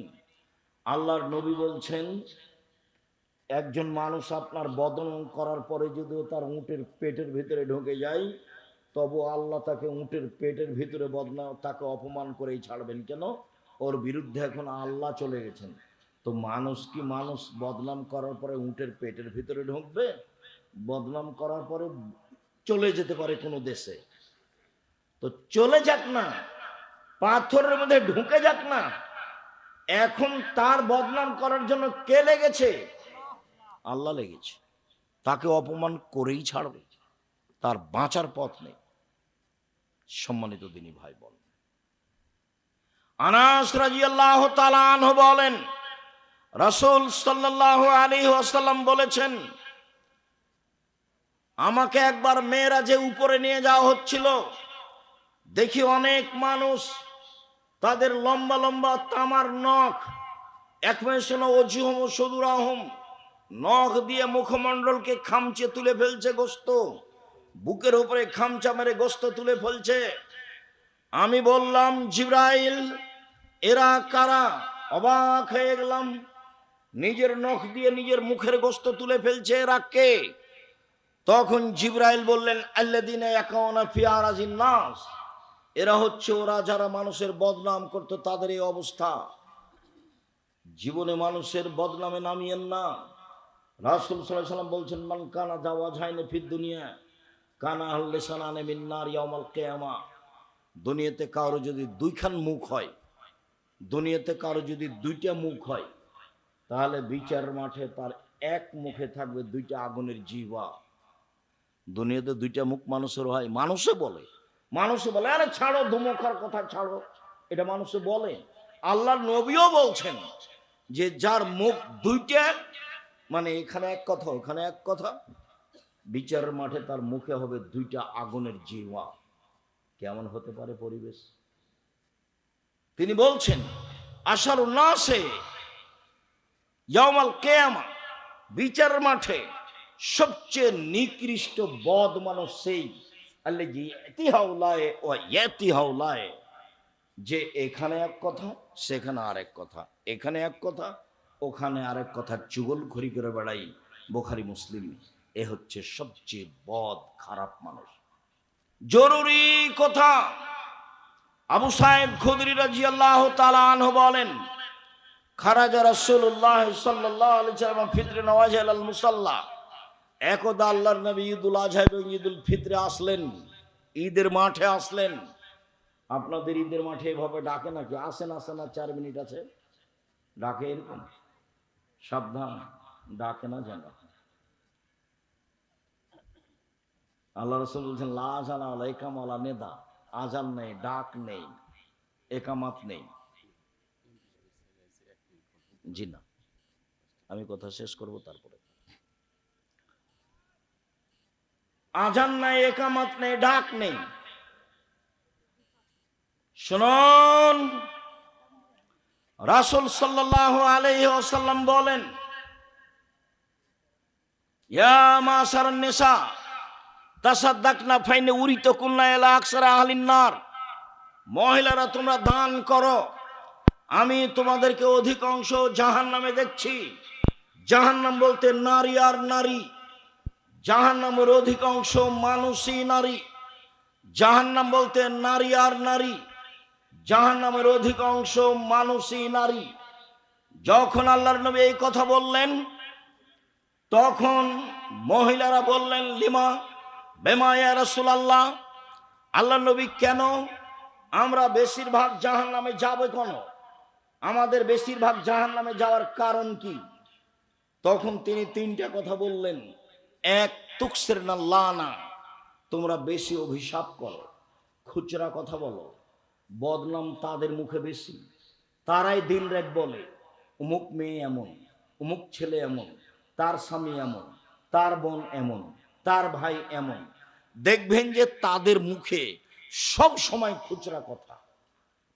আল্লাহর নবী বলছেন একজন মানুষ আপনার বদনাম করার পরে যদিও তার উটের পেটের ভিতরে ঢুকে যায়, তবু আল্লাহ তাকে উটের পেটের ভিতরে বদনাম, তাকে অপমান করেই ছাড়বেন। কেন? ওর বিরুদ্ধে এখন আল্লাহ চলে গেছেন। তো মানুষ কি মানুষ বদনাম করার পরে উটের পেটের ভিতরে ঢুকবে? বদনাম করার পরে চলে যেতে পারে কোনো দেশে, তো চলে যাক না, পাথরের মধ্যে ঢুকে যাক না। এখন তার বদনাম করার জন্য কে লেগেছে? আল্লাহ লেগেছে। তাকে অপমান করেই ছাড়বে, তার বাঁচার পথ নেই। সম্মানিত দিনী ভাই বোন, আনাস রাদিয়াল্লাহু তাআলা আনহু বলেন, রাসূল সাল্লাল্লাহু আলাইহি ওয়াসাল্লাম বলেছেন, আমাকে একবার মেরাজে উপরে নিয়ে যাওয়া হচ্ছিল, দেখি অনেক মানুষ তাদের লম্বা লম্বা তামার নখ, একমেশন ওজুহম সদুরাহম, নখ দিয়ে মুখমণ্ডলকে খামচে তুলে ফেলছে, গোস্ত বুকের উপরে খামচা মেরে গোস্ত তুলে ফেলছে। আমি বললাম, জিবরাইল, এরা কারা? অবাক হয়ে গেলাম, নিজের নখ দিয়ে নিজের মুখের গোস্ত তুলে ফেলছে, এরা কে? তখন জিবরাইল বললেন, আল্লাযীনা ইয়াকুনা ফি আরাজিন নাস, এরা হচ্ছে ওরা যারা মানুষের বদনাম করতো, তাদের এই অবস্থা। জীবনে মানুষের বদনামে নামিয়েন না। রাসূল সাল্লাল্লাহু আলাইহি ওয়াসাল্লাম বলছেন, মান কানা জাওয়াজাইনি ফিদ দুনিয়া কানা লিসানানি মিন নার ইয়াউমাল কিয়ামা। দুনিয়াতে কারো যদি দুইখান মুখ হয়, দুনিয়াতে কারো যদি দুইটা মুখ হয়, তাহলে বিচার মাঠে তার এক মুখে থাকবে দুইটা আগুনের জিহ্বা। দুনিয়াতে দুইটা মুখ মানুষের হয়, মানুষে বলে আরে ছাড়ো, ধুমকার কথা ছাড়ো, এটা মানুষে বলে। আল্লাহর নবীও বলছেন যে যার মুখ দুইটা, মানে এখানে এক কথা ওখানে এক কথা, বিচারের মাঠে তার মুখে হবে দুইটা আগুনের জিহ্বা। কেমন হতে পারে পরিবেশ? তিনি বলছেন, আশারুন নাসে ইয়াউমাল কিয়ামা, বিচারের মাঠে সবচেয়ে নিকৃষ্ট বদ মানুষ সেই আল্লাযী ইয়াতিহাউলায়ে ওয়া ইয়াতিহাউলায়ে, যে এখানে এক কথা সেখানে আরেক কথা, এখানে এক কথা ওখানে আরেক কথা চুগলখড়ি করে বেড়াই। বুখারী মুসলিম। এ হচ্ছে সবচেয়ে বদ খারাপ মানুষ। জরুরি কথা, আবু সাঈদ খুদরি রাদিয়াল্লাহু তাআলা আনহু বলেন, খারাজা রাসূলুল্লাহ সাল্লাল্লাহু আলাইহি ওয়াসাল্লাম ফিত্র নওয়াজ আল মুসাল্লা, একদা আল্লাহর নবী ঈদুল আজহা এবং ঈদুল ফিত্রে আসলেন, ঈদের মাঠে আসলেন। আপনাদের ঈদের মাঠে এভাবে ডাকে নাকি? আসেন আসেন, আর 4 মিনিট আছে, ডাকে এরকম? সাবধান, ডাকে না যেন। আল্লাহ রাসূল বলছেন, লা আযানা ওয়ালা ইকামা ওয়ালা নিদা, আজান নেই, ডাক নেই, একামাত নেই। জি না, আমি কথা শেষ করব তারপরে। আজান নাই, একামাত নেই, ডাক নেই। শুনুন, রাসূল সাল্লাল্লাহু আলাইহি ওয়াসাল্লাম বলেন, ইয়া মাশারান নিসা তাসাদদাকনা ফাইনে উরিতাকুন্না ইলা আকসারা আহলিন নার, মহিলারা তোমরা দান করো, আমি তোমাদেরকে অধিকাংশ জাহান্নামে দেখছি। জাহান্নাম বলতে নারী আর নারী, জাহান্নামের অধিকাংশ মানুষই নারী। জাহান্নাম বলতে নারী আর নারী, জাহান্নামের অধিকাংশ মানুষই নারী। যখন আল্লাহর নবী এই কথা বললেন, তখন মহিলারা বললেন, লিমা বেমা ইয়া রাসূলুল্লাহ, আল্লাহর নবী কেন? আমরা বেশিরভাগ জাহান্নামে যাব কেন? আমাদের বেশিরভাগ জাহান্নামে যাওয়ার কারণ কি? তখন তিনি 3টা কথা বললেন। এক, তুকসিরনা লানা, তোমরা বেশি অভিশাপ করো, খুচরা কথা বলো, বদনাম তাদের মুখে বেশি, তারাই দিন রাত বলে অমুক মেয়ে এমন, অমুক ছেলে এমন, তার স্বামী এমন, তার বোন এমন, তার ভাই এমন। দেখবেন যে তাদের মুখে সব সময় খুচরা কথা।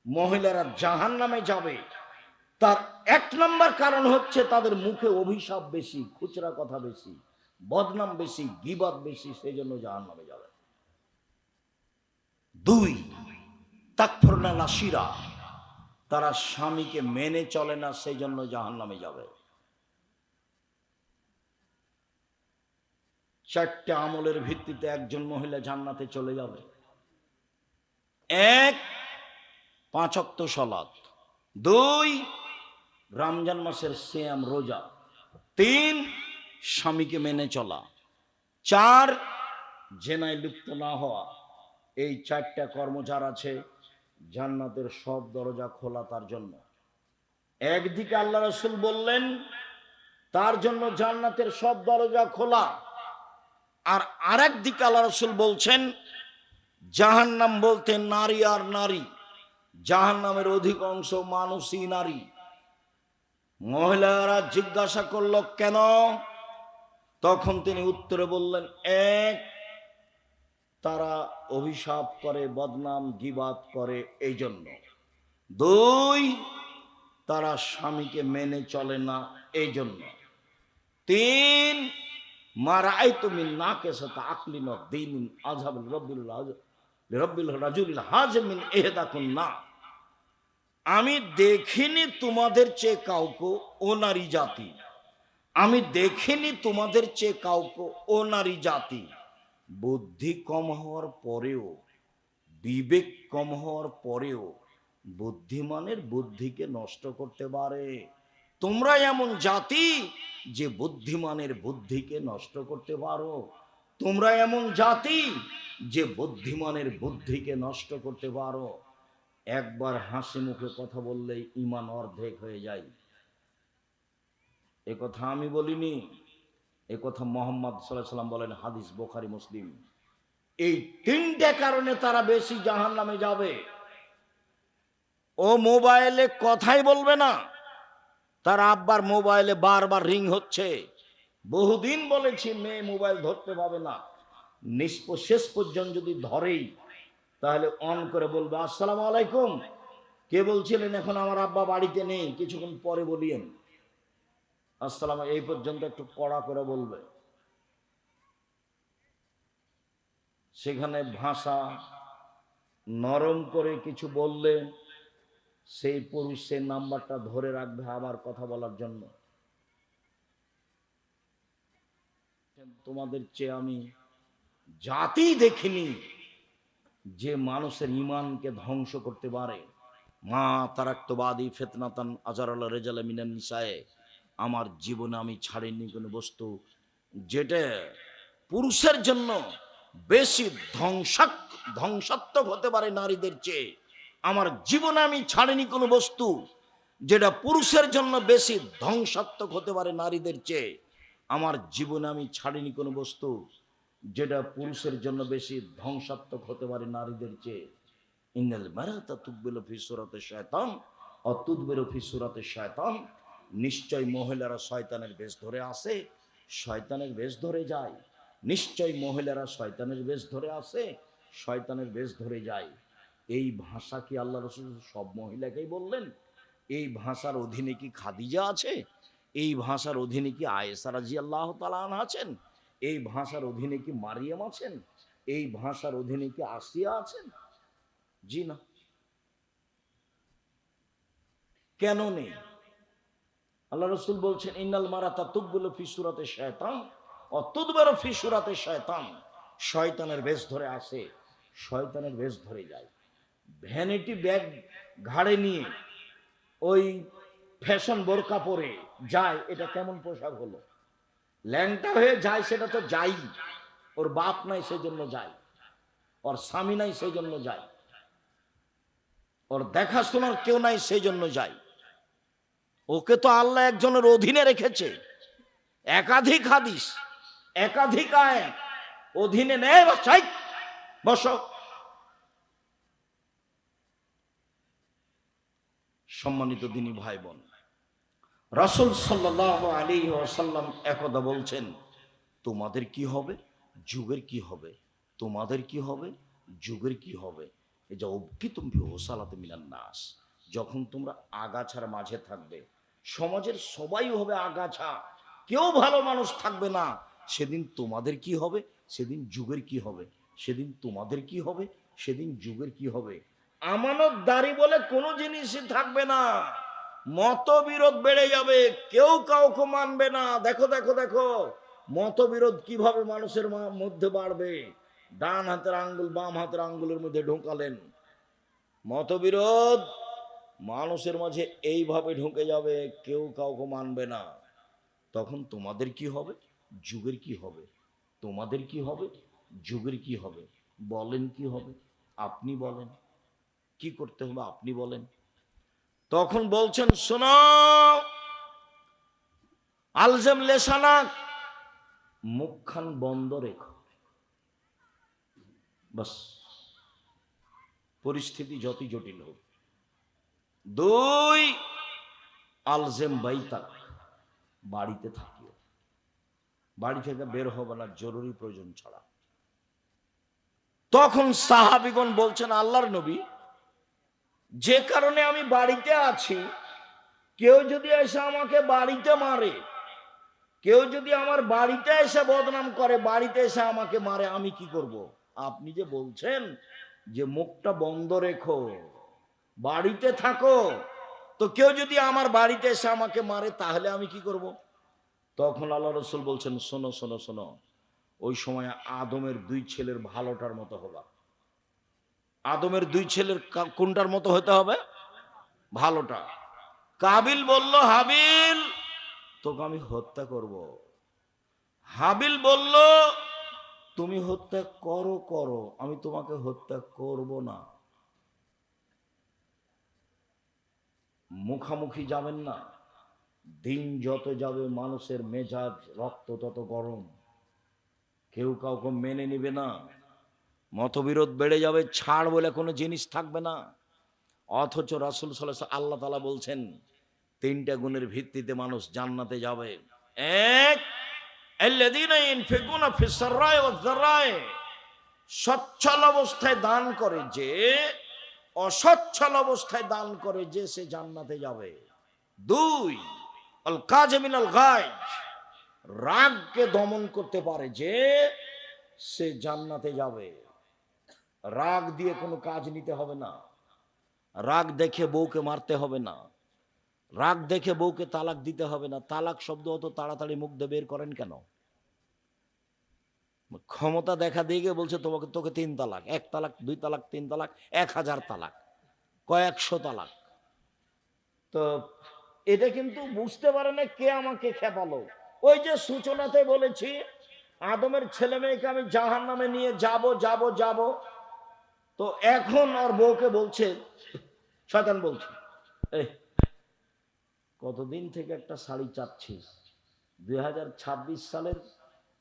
মহিলারা জাহান্নামে যাবে তার 1 নম্বর কারণ হচ্ছে তাদের মুখে অভিশাপ বেশি, খুচরা কথা বেশি, বদনাম বেশি, গীবত বেশি, সেই জন্য জাহান্নামে যাবে। 2, তাকফুরনা নাসিরা, তারা স্বামীকে মেনে চলে না, সেই জন্য জাহান্নামে যাবে। 4টে আমলের ভিত্তিতে একজন মহিলা জান্নাতে চলে যাবে। 1, 5 ওয়াক্ত সালাত। 2, রমজান মাসের সিয়াম রোজা। 3, স্বামীকে মেনে চলা। 4, জেনায় লিপ্ত না হওয়া। এই 4টা কর্ম যার আছে, জান্নাতের সব দরজা খোলা তার জন্য। একদিকে আল্লাহ রাসূল বললেন তার জন্য জান্নাতের সব দরজা খোলা, আর আরেক দিকে আল্লাহ রাসূল বলছেন জাহান্নাম বলতে নারী আর নারী, জাহান্নামের অধিকাংশ মানুষই নারী। মহিলারা জিজ্ঞাসা করলো কেন? তখন তিনি উত্তরে বললেন, এক, তারা অভিশাপ করে, বদনাম গীবাত করে এই জন্য। দুই, তারা স্বামীকে মেনে চলে না এই জন্য। তিন, মারাআইতু মিন নাকিসাতি আকলিন ওয়া দীনিন আযহাবুল রাব্বিল রাজুলিল হাজিমিন ইহদাকুন্না। আমি দেখিনি তোমাদের চেয়ে কাউকে ও নারী জাতি, আমি দেখিনি তোমাদের চেয়ে কাউকে ও নারী জাতি বুদ্ধি কম হওয়ার পরেও, বিবেক কম হওয়ার পরেও বুদ্ধিমানের বুদ্ধিকে নষ্ট করতে পারে। তোমরা এমন জাতি যে বুদ্ধিমানের বুদ্ধিকে নষ্ট করতে পারো, তোমরা এমন জাতি যে বুদ্ধিমানের বুদ্ধিকে নষ্ট করতে পারো। একবার হাসি মুখে কথা বললেই ঈমান অর্ধেক হয়ে যায়। এ কথা আমি বলিনি, এ কথা মুহাম্মদ সাল্লাল্লাহু আলাইহি ওয়াসাল্লাম বলেন, হাদিস বুখারী মুসলিম। এই তিনটে কারণে তারা বেশি জাহান্নামে যাবে। ও মোবাইলে কথাই বলবে না, তার আব্বার মোবাইলে বারবার রিং হচ্ছে। বহুদিন বলেছি মেয়ে মোবাইল ধরতে পাবে না, শেষ পর্যন্ত যদি ধরেই তাহলে অন করে বলবে আসসালামু আলাইকুম, কে বলছিলেন? এখন আমার আব্বা বাড়িতে নেই, কিছুক্ষণ পরে বলিয়েন আসসালাম, এই পর্যন্ত একটু কড়া করে বলবে। সেখানে ভাষা নরম করে কিছু বললে সেই পুরুষ সেই নাম্বারটা ধরে রাখবে আবার কথা বলার জন্য। তোমাদের চেয়ে আমি জাতি দেখিনি যে মানুষের ঈমানকে ধ্বংস করতে পারে। মা তারাক্তবাদী ফিতনাতান আজারাল্লাহ রেজালা মিনান নিসায়ে, আমার জীবনে আমি ছাড়িনি কোনো বস্তু যেটা পুরুষের জন্য বেশি ধ্বংসাত্মক হতে পারে নারীদের চেয়ে। আমার জীবনে আমি ছাড়িনি কোনো বস্তু যেটা পুরুষের জন্য বেশি ধ্বংসাত্মক হতে পারে নারীদের চেয়ে। আমার জীবনে আমি ছাড়িনি কোনো বস্তু যেটা পুরুষের জন্য বেশি ধ্বংসাত্মক হতে পারে নারীদের চেয়ে। ইন্নাল মারাতা তুকবিলু ফি সূরাতি শায়তান ও তুদবিরু ফি সূরাতি শায়তান, নিশ্চয় মহিলারা শয়তানের বেশ ধরে আসে, শয়তানের বেশ ধরে যায়। নিশ্চয় মহিলারা শয়তানের বেশ ধরে আসে, শয়তানের বেশ ধরে যায়। এই ভাষা কি আল্লাহ রাসূল সব মহিলাকেই বললেন? এই ভাষার অধীনে কি খাদিজা আছে? এই ভাষার অধীনে কি আয়েশা রাদিয়াল্লাহু তাআলা আনহা আছেন? এই ভাষার অধীনে কি মারিয়াম আছেন? এই ভাষার অধীনে কি আসিয়া আছেন? জি না। কেন নেই? আল্লাহ রাসূল বলছেন ইন্নাল মারাতা তুকবিলু ফি সূরাতি শায়তান ও তুদবিরু ফি সূরাতি শায়তান, শয়তানের বেশ ধরে আসে, শয়তানের বেশ ধরে যায়। ভ্যানিটি ব্যাগ ঘাড়ে নিয়ে ওই ফ্যাশন বোরকা পরে যায়, এটা কেমন পোশাক হলো? ল্যাংটা হয়ে যায়, সেটা তো যাই, ওর বাপ নাই সেই জন্য যায়, ওর স্বামী নাই সেই জন্য যায়, ওর দেখাশোনার কেউ নাই সেই জন্য যায়। ওকে তো আল্লাহ একজনের অধীনে রেখেছে। একাধিক হাদিস, একাধিক আয়াত অধীনে নেই, বাচ্চাই বসো। সম্মানিত দিনী ভাই বোন, রাসূল সাল্লাল্লাহু আলাইহি ওয়াসাল্লাম একদা বলছেন তোমাদের কি হবে, যুগের কি হবে, তোমাদের কি হবে, যুগের কি হবে। এই যে অবকিতুম ফি হুসালাতি মিনান নাস, যখন তোমরা আগাছার মাঝে থাকবে, সমাজের সবাই হবে আগাছা, কেউ ভালো মানুষ থাকবে না, সেদিন তোমাদের কি হবে, সেদিন যুগের কি হবে, সেদিন তোমাদের কি হবে, সেদিন যুগের কি হবে। আমানতদারি বলে কোনো জিনিসই থাকবে না, মতবিরোধ বেড়ে যাবে, কেউ কাউকে মানবে না। দেখো দেখো দেখো মতবিরোধ কিভাবে মানুষের মধ্যে বাড়বে। ডান হাতের আঙ্গুল বাম হাতের আঙ্গুলের মধ্যে ঢোকালেন, মতবিরোধ মানুষের মাঝে এইভাবে ঢুকে যাবে, কেউ কাউকে মানবে না। তখন তোমাদের কি হবে, যুগের কি হবে, তোমাদের কি হবে, যুগের কি হবে। বলেন কি হবে, আপনি বলেন কি করতে হবে, আপনি বলেন। তখন বলছেন শোনো, আলজাম লেসানাক, মুখখান বন্ধ রেখো, বাস, পরিস্থিতি যতই জটিল হোক। দুই, আলজেম বাইতাক, বাড়িতে থাকিও, বাড়ি থেকে বের হবে না জরুরি প্রয়োজন ছাড়া। তখন সাহাবীগণ বলছেন, আল্লাহর নবী, যে কারণে আমি বাড়িতে আছি, কেউ যদি এসে আমাকে বাড়িতে মারে, কেউ যদি আমার বাড়িতে এসে বদনাম করে, বাড়িতে এসে আমাকে মারে, আমি কি করব? আপনি যে বলছেন যে মুখটা বন্ধ রেখো, বাড়িতে থাকো, তো কেউ যদি আমার বাড়িতে এসে আমাকে মারে তাহলে আমি কি করব? তখন আল্লাহ রসুল বলছেন, শোনো শোনো শোনো, ওই সময় আদমের দুই ছেলের ভালোটার মতো হবা। আদমের দুই ছেলের কোনটার মতো হতে হবে? ভালোটা। কাবিল বলল, হাবিল তোকে আমি হত্যা করব। হাবিল বলল, তুমি হত্যা করো করো, আমি তোমাকে হত্যা করব না। মুখামুখি যাবেন না। দিন যত যাবে মানুষের মেজাজ রক্ত তত গরম, কেউ কাউকে মেনে নিবে না, মতবিরোধ বেড়ে যাবে, ছাড় বলে কোনো জিনিস থাকবে না। অথচ রাসূল সাল্লাল্লাহু আলাইহি ওয়াসাল্লাম, আল্লাহ তাআলা বলছেন তিনটা গুণের ভিত্তিতে মানুষ জান্নাতে যাবে। এক, আল্লাযীনা ইনফিকুনা ফিস সাররাই ওয়াজ যাররাই, সচ্ছল অবস্থায় দান করে যে, অসচ্ছল অবস্থায় দান করে যে, সে জান্নাতে যাবে। দুই, আল কাযিমিনাল গায়জ, রাগকে দমন করতে পারে যে, সে জান্নাতে যাবে। রাগ দিয়ে কোনো কাজ নিতে হবে না, রাগ দেখে বউকে মারতে হবে না, রাগ দেখে বউকে তালাক দিতে হবে না। তালাক শব্দ অত তাড়াতাড়ি মুখ দিয়ে বের করেন কেন? ক্ষমতা দেখা দিয়ে বলছে তোমাকে, তোকে 3 তালাক, 1 তালাক, 2 তালাক, 3 তালাক, 1000 তালাক, কয়েকশো তালাক। তো এটা কিন্তু বুঝতে পারে না কে আমাকে খেপালো। ওই যে সূচনাতে বলেছি, আদমের ছেলে মেয়েকে আমি জাহান্নামে নিয়ে যাব যাব যাব। তো এখন ওর বউকে বলছে, শয়তান বলছে, এই কতদিন থেকে একটা শাড়ি চাচ্ছিস, 2026 সালের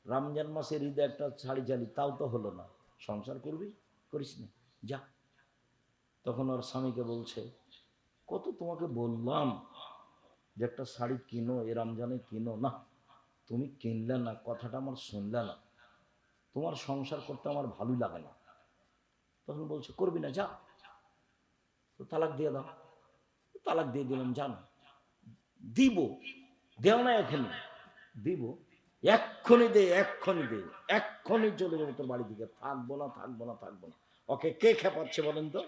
রমজান মাসের ঈদে একটা শাড়ি চালি, তাও তো হলো না, সংসার করবি, করিস না, যা। তখন ওর স্বামীকে বলছে, কত তোমাকে বললাম যে একটা শাড়ি কিনো, এ রমজানে কিনো না, তুমি কিনলে না, কথাটা আমার শুনলে না, তোমার সংসার করতে আমার ভালোই লাগে না। তখন বলছে, করবি না, যা, তো তালাক দিয়ে দাও। তালাক দিয়ে দিলাম, জানো দিব, দেও না এখনই, দিব, এক্ষুনি দে, এক্ষুনি দে, এক্ষুনি চলে যাবো তোর বাড়ি থেকে, থাকবো না থাকবো না থাকবো না। ওকে কে খেপাচ্ছে বলেন তো?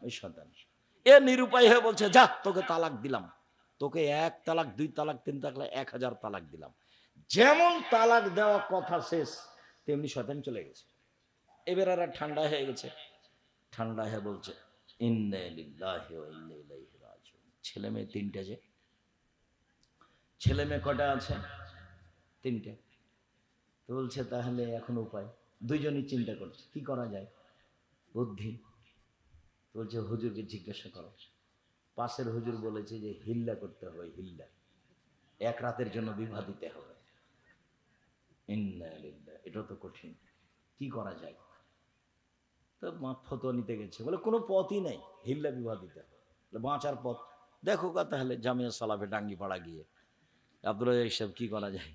ওই সন্তান। এ নিরুপায় হয়ে বলছে, যা, তোকে তালাক দিলাম, তোকে 1 তালাক, 2 তালাক, 3 তালাক, 1000 তালাক দিলাম। যেমন তালাক দেওয়া কথা শেষ, তেমনি শয়তান চলে গেছে। এবার আর ঠান্ডা হয়ে গেছে, ঠান্ডা হয়ে বলছে, ইন্না লিল্লাহি ওয়া ইন্না ইলাইহি রাজিউন। ছেলে মেয়ে 3টে, যে ছেলে মেয়ে কটা আছে? 3টে। তো বলছে, তাহলে এখন উপায়? দুইজনই চিন্তা করছে কি করা যায়, বুদ্ধি। বলছে, হুজুরকে জিজ্ঞাসা করো। পাশের হুজুর বলেছে যে হিল্লা করতে হবে, হিল্লা, 1 রাতের জন্য বিবাহ দিতে হবে। ইন্না লিল্লাহ, এটা তো কঠিন, কি করা যায়? তো মা ফতোয়া নিতে গেছে, বলে কোনো পথই নাই, হিল্লা বিবাহ দিতে হবে, বাঁচার পথ দেখো। তাহলে জামিয়া সালাফে ডাঙ্গিপাড়া গিয়ে আব্দুল রাজ্জাক, কি করা যায়?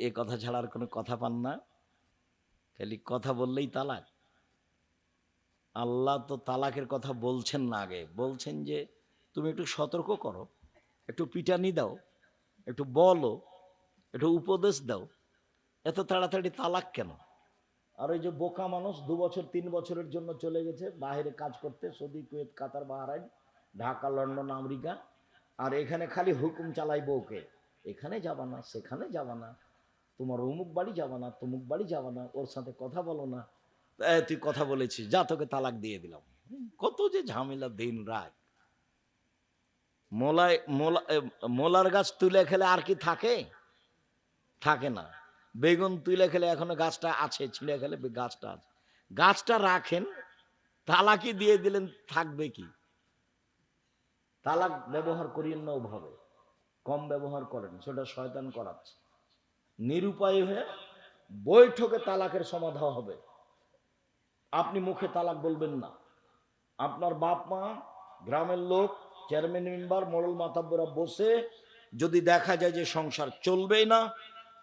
এ কথা ছাড়া আর কোনো কথা পান না, খালি কথা বললেই তালাক। আল্লাহ তো তালাকের কথা বলছেন না, আগে বলছেন যে তুমি একটু সতর্ক করো, একটু পিটানি দাও, একটু বলো, একটু উপদেশ দাও, এত তাড়াতাড়ি তালাক কেন? আর ওই যে বোকা মানুষ 2 বছর 3 বছরের জন্য চলে গেছে বাইরে কাজ করতে, সৌদি, কুয়েত, কাতার, বাহরাইন, ঢাকা, লন্ডন, আমেরিকা, আর এখানে খালি হুকুম চালাই বউকে, এখানে যাবা না, সেখানে যাবা না, তোমার অমুক বাড়ি যাবা না, তমুক বাড়ি যাবা না, ওর সাথে কথা বলো না। তুই কথা বলেছিস, যা, তোকে তালাক দিয়ে দিলাম। কত যে ঝামেলা দিন রাত। মোলার গাছ তুলে খেলে আর কি থাকে? থাকে না। বেগুন তুলে খেলে এখনো গাছটা আছে, ছিঁড়ে খেলে গাছটা আছে, গাছটা রাখেন, তালাকি দিয়ে দিলেন, থাকবে কি? তালাক ব্যবহার করিয়েন না ওভাবে, কম ব্যবহার করেন, সেটা শয়তান করাচ্ছে। নিরুপায় হয়ে বৈঠকে তালাকের সমাধান হবে। আপনি মুখে তালাক বলবেন না। আপনার বাপ মা, গ্রামের লোক, চেয়ারম্যান মেম্বার, মোড়ল মাতাব্বরা বসে যদি দেখা যায় যে সংসার চলবেই না,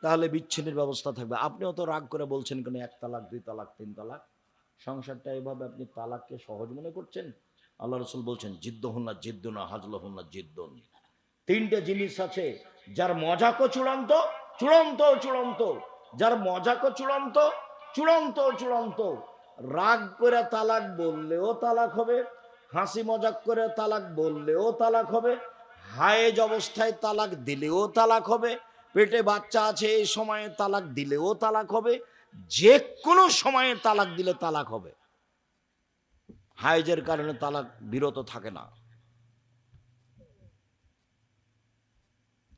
তাহলে বিচ্ছিন্নের ব্যবস্থা থাকবে। আপনিও তো রাগ করে বলছেন কেন 1 তালাক 2 তালাক 3 তালাক, সংসারটা এভাবে আপনি তালাককে সহজ মনে করছেন। আল্লাহ রসুল বলছেন জিদ্দুহুন্না জিদ্দুনা হাজলুহুন্না জিদ্দুন। 3টে জিনিস আছে যার মজাকও চূড়ান্ত, চূড়ান্ত চূড়ান্ত, যার মজাকও চূড়ান্ত, চূড়ান্ত চূড়ান্ত। রাগ করে তালাক বললেও তালাক হবে, হাসি মজাক করে তালাক বললেও তালাক হবে, হায়েজ অবস্থায় তালাক দিলেও তালাক হবে, পেটে বাচ্চা আছে এই সময়ে তালাক দিলেও তালাক হবে, যে কোনো সময়ে তালাক দিলে তালাক হবে। হায়েজের কারণে তালাক বিরত থাকে না।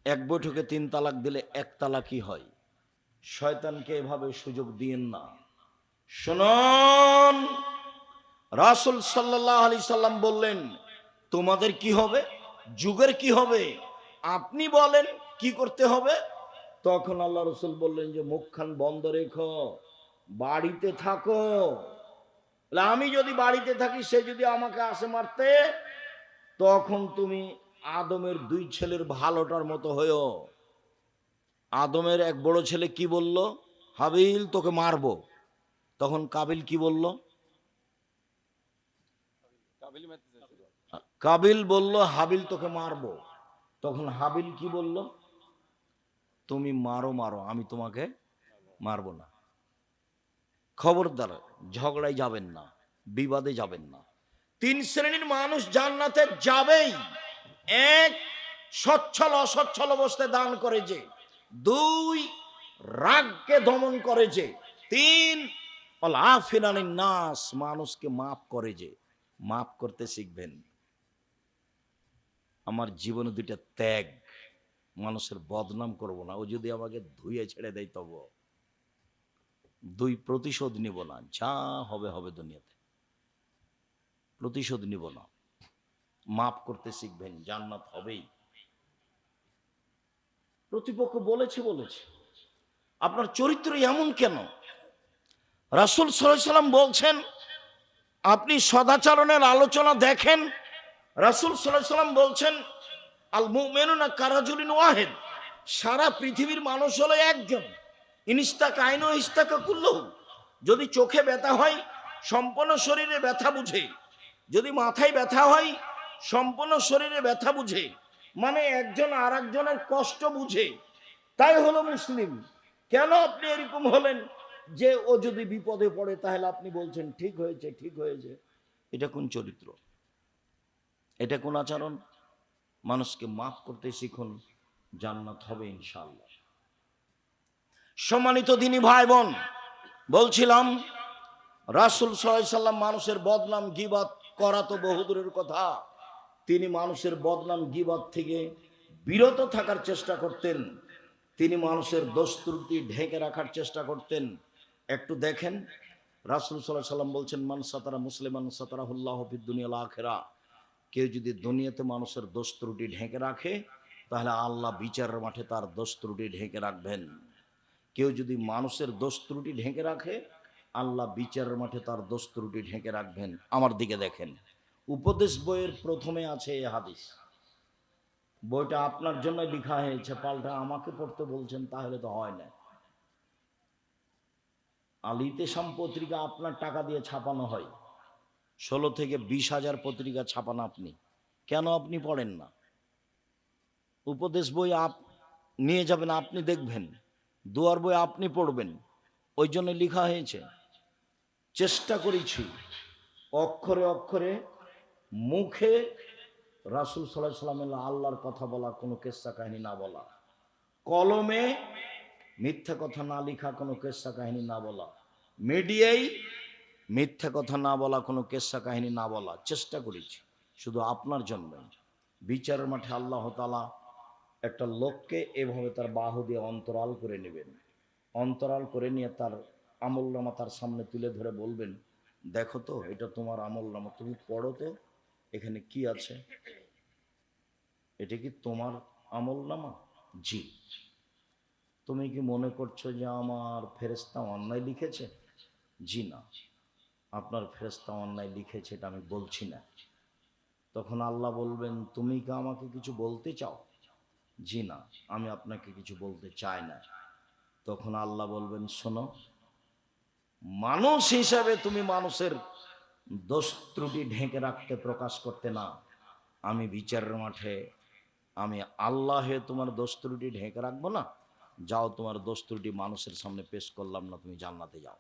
এক বৈঠকে 3 তালাক দিলে 1 তালাকই হয়। শয়তানকে এভাবে সুযোগ দিয়েন না। শুনুন, রাসূল সাল্লাল্লাহু আলাইহি সাল্লাম বললেন তোমাদের কি হবে, যুগের কি হবে, আপনি বলেন কি করতে হবে। তখন আল্লাহ রসুল বললেন যে মুখখান বন্ধ রেখো, বাড়িতে থাকো। আমি যদি বাড়িতে থাকি, সে যদি আমাকে আসে মারতে, তখন তুমি আদমের 2 ছেলের ভালোটার মতো হয়েও। আদমের এক বড় ছেলে কি বলল, হাবিল তোকে মারবো। তখন কাবিল কি বলল, কাবিল বলল হাবিল তোকে মারবো। তখন হাবিল কি বলল, তুমি মারো মারো, আমি তোমাকে মারবো না। খবরদার ঝগড়ায় যাবেন না, বিবাদে যাবেন না। 3 শ্রেণীর মানুষ জান্নাতে যাবেই। 1, সচ্ছল অসচ্ছল অবস্থায় দান করে যে। 2, রাগকে দমন করে যে। 3, আফিনানিন নাস, মানুষকে মাফ করে যে। মাফ করতে শিখবেন। আমার জীবনে 2টা ত্যাগ, মানুষের বদনাম করব না, ও যদি আমাকে ধুয়ে ছেড়ে দেয় তবু। 2, প্রতিশোধ নিব না, যা হবে হবে দুনিয়াতে, প্রতিশোধ নিব না। মাফ করতে শিখবেন, জান্নাত হবেই। প্রতিপক্ষ বলেছে বলেছে, আপনার চরিত্র এমন কেন? রাসূল সাল্লাল্লাহু আলাইহি সাল্লাম বলছেন আপনি সদাচরণের আলোচনা দেখেন। রাসূল সাল্লাল্লাহু আলাইহি সাল্লাম বলছেন আল মুমিনুনা কারাজুলিন ওয়াহিদ, সারা পৃথিবীর মানুষ হলো একজন। ইনিস্তাকা আইনু ইস্তাকা কুল্লুহু, যদি চোখে ব্যথা হয় সম্পূর্ণ শরীরে ব্যথা বুঝে, যদি মাথায় ব্যথা হয় সম্পূর্ণ শরীরে ব্যথা বুঝে, মানে একজন আর একজনের কষ্ট বুঝে, তাই হলো মুসলিম। কেন আপনি এরকম হলেন যে ও যদি বিপদে পড়ে তাহলে আপনি বলছেন ঠিক হয়েছে ঠিক হয়েছে? এটা কোন চরিত্র? এটা কোন আচরণ? মানুষকে মাফ করতে শিখুন, জান্নাত হবে ইনশাআল্লাহ। সম্মানিত দিনী ভাই বোন, বলছিলাম রাসূল সাল্লাল্লাহু আলাইহি সাল্লাম মানুষের বদনাম গীবত করা তো বহুদূরের কথা, তিনি মানুষের বদনাম গীবত থেকে বিরত থাকার চেষ্টা করতেন। তিনি মানুষের দোষ ত্রুটি ঢেকে রাখার চেষ্টা করতেন। একটু দেখেন, রাসূল সাল্লাল্লাহু আলাইহি সাল্লাম বলছেন মান সাতারা মুসলিমান সাতারাহুল্লাহু ফিদ দুনিয়া ওয়াল আখিরা, কেউ যদি দুনিয়াতে মানুষের দোষ ত্রুটি ঢেকে রাখে তাহলে আল্লাহ বিচারের মাঠে তার দোষ ত্রুটি ঢেকে রাখবেন। কেউ যদি মানুষের দোষ ত্রুটি ঢেকে রাখে, আল্লাহ বিচারের মাঠে তার দোষ ত্রুটি ঢেকে রাখবেন। আমার দিকে দেখেন, উপদেশ বইয়ের প্রথমে আছে এই হাদিস। বইটা আপনার জন্য লেখা হয়েছে, পাল্টা আমাকে পড়তে বলছেন, তাহলে তো হয় না। আল ইতিসাম পত্রিকা আপনার টাকা দিয়ে ছাপানো হয়, 16 থেকে 20,000 পত্রিকা ছাপানো আপনি, কেন আপনি পড়েন না? উপদেশ বই নিয়ে যাবেন, আপনি দেখবেন, দুয়ার বই আপনি পড়বেন, ওই জন্য লেখা হয়েছে। চেষ্টা করেছি অক্ষরে অক্ষরে, মুখে রাসূল সাল্লাল্লাহু আলাইহি সাল্লামের আল্লাহর কথা বলা, কোনো কিসসা কাহিনী না বলা, কলমে মিথ্যা কথা না লেখা, কোনো কিসসা কাহিনী না বলা, মিডিয়ায় মিথ্যা কথা না বলা, কোনো কিসসা কাহিনী না বলা। চেষ্টা করেছি শুধু আপনার জন্য। বিচারের মাঠে আল্লাহ তাআলা একটা লোককে এভাবে তার বাহু দিয়ে অন্তরাল করে নেবেন। অন্তরাল করে নিয়ে তার আমলনামা তার সামনে তুলে ধরে বলবেন, দেখো তো এটা তোমার আমলনামা, তুমি পড়ো তো এখানে কি আছে, এটা কি তোমার আমলনামা? জি। তুমি কি মনে করছো যে আমার ফেরেশতা অন্যায় লিখেছে? জি না, আপনার ফেরেশতা অন্যায় লিখেছে, এটা আমি বলছি না। তখন আল্লাহ বলবেন, তুমি কি আমাকে কিছু বলতে চাও? জি না, আমি আপনাকে কিছু বলতে চাই না। তখন আল্লাহ বলবেন, শোনো, মানুষ হিসাবে তুমি মানুষের দোষ ত্রুটি ঢেকে রাখতে, প্রকাশ করতে না। আমি বিচারের মাঠে, আমি আল্লাহে তোমার দোষ ত্রুটি ঢেকে রাখবো না। যাও, তোমার দোষ ত্রুটি মানুষের সামনে পেশ করলাম না, তুমি জান্নাতে যাও।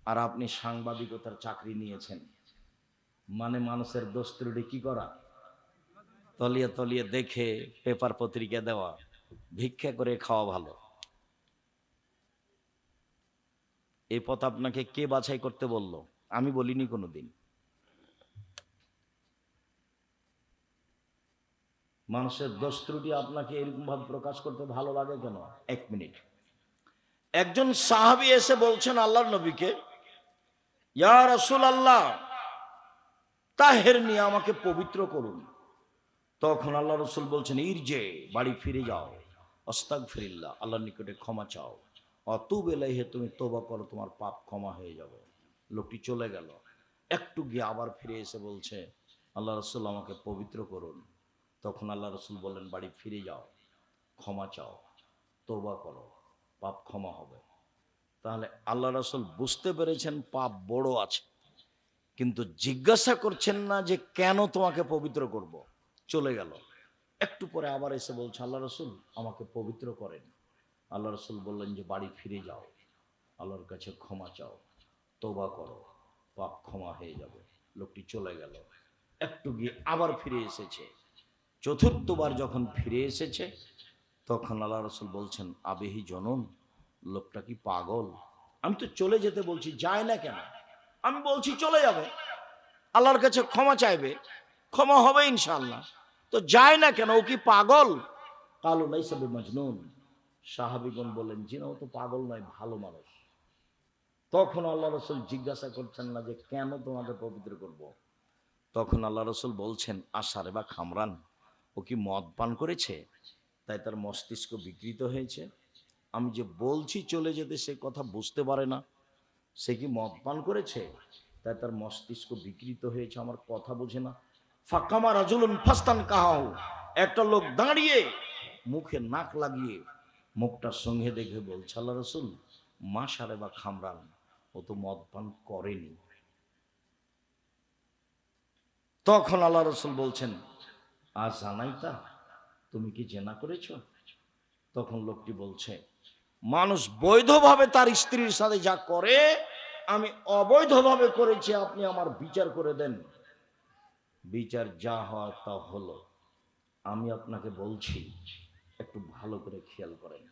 আর আপনি সাংবাদিকতার চাকরি নিয়েছেন, মানে মানুষের দোষ ত্রুটি কি করা, তলিয়ে তলিয়ে দেখে পেপার পত্রিকা দেওয়া, ভিক্ষা করে খাওয়া ভালো। এই পথ আপনাকে কে বাছাই করতে বলল? আমি বলিনি কোনোদিন। মানুষের দোষ ত্রুটি আপনাকে এরকম ভাবে প্রকাশ করতে ভালো লাগে কেন? এক মিনিট। একজন সাহাবী এসে বলছেন আল্লাহর নবীকে, ইয়া রাসূলুল্লাহ, তাহেরনি, আমাকে পবিত্র করুন। তখন আল্লাহ রসুল বলছেন, ইরজে, বাড়ি ফিরে যাও, আস্তাগফিরিল্লাহ, আল্লাহর নিকটে ক্ষমা চাও, অতুব ইলাইহি, তুমি তওবা করো, তোমার পাপ ক্ষমা হয়ে যাবে। লোকটি চলে গেল। একটু গিয়ে আবার ফিরে এসে বলছে, আল্লাহ রসুল, আমাকে পবিত্র করুন। তখন আল্লাহ রসুল বললেন, বাড়ি ফিরে যাও, ক্ষমা চাও, তওবা করো, পাপ ক্ষমা হবে। তাহলে আল্লাহ রসুল বুঝতে পেরেছেন পাপ বড় আছে, কিন্তু জিজ্ঞাসা করছেন না যে কেন তোমাকে পবিত্র করব। চলে গেল। একটু পরে আবার এসে বলছে, আল্লাহ রসুল, আমাকে পবিত্র করেন। আল্লাহ রসুল বললেন যে বাড়ি ফিরে যাও, আল্লাহর কাছে ক্ষমা চাও, তওবা করো, পাপ ক্ষমা হয়ে যাবে। লোকটি চলে গেল। একটু গিয়ে আবার ফিরে এসেছে। চতুর্থবার যখন ফিরে এসেছে, তখন আল্লাহ রসুল বলছেন, আবেহি জনন, লোকটা কি পাগল? আমি তো চলে যেতে বলছি, যায় না কেন? আমি বলছি চলে যাবে, আল্লাহর কাছে ক্ষমা চাইবে, ক্ষমা হবে ইনশাআল্লাহ, তো যায় না কেন? ও কি পাগল? কালু লাইসা বিমাজনুন, সাহাবীগণ বললেন, জি না, ও তো পাগল নয়, ভালো মানুষ। তখন আল্লাহ রসুল জিজ্ঞাসা করছেন না যে কেন তোমাকে পবিত্র করব। তখন আল্লাহ রসুল বলছেন, আশারে বা খামরান, ও কি মদ পান করেছে, তাই তার মস্তিষ্ক বিকৃত হয়েছে। আমি যে বলছি চলে যেতে, সে কথা বুঝতে পারে না। সে কি মদ পান করেছে, তাই তার মস্তিষ্ক বিকৃত হয়েছে, আমার কথা বোঝে না। ফাকামা রাজুলুন ফাস্তান কাহাউ, একটা লোক দাঁড়িয়ে মুখে নাক লাগিয়ে মুখটার সঙ্গে দেখে বলছে, আল্লাহ রসুল, মা সারে বা খামরান, ও তো মদ পান করেনি। তখন আল্লাহ রসুল বলছেন, আজ জানাইতা, তুমি কি জেনা করেছ? তখন লোকটি বলছে, মানুষ বৈধভাবে তার স্ত্রীর সাথে যা করে, আমি অবৈধভাবে করেছি, আপনি আমার বিচার করে দেন। বিচার যা হয় তা হলো। আমি আপনাকে বলছি, একটু ভালো করে খেয়াল করেন।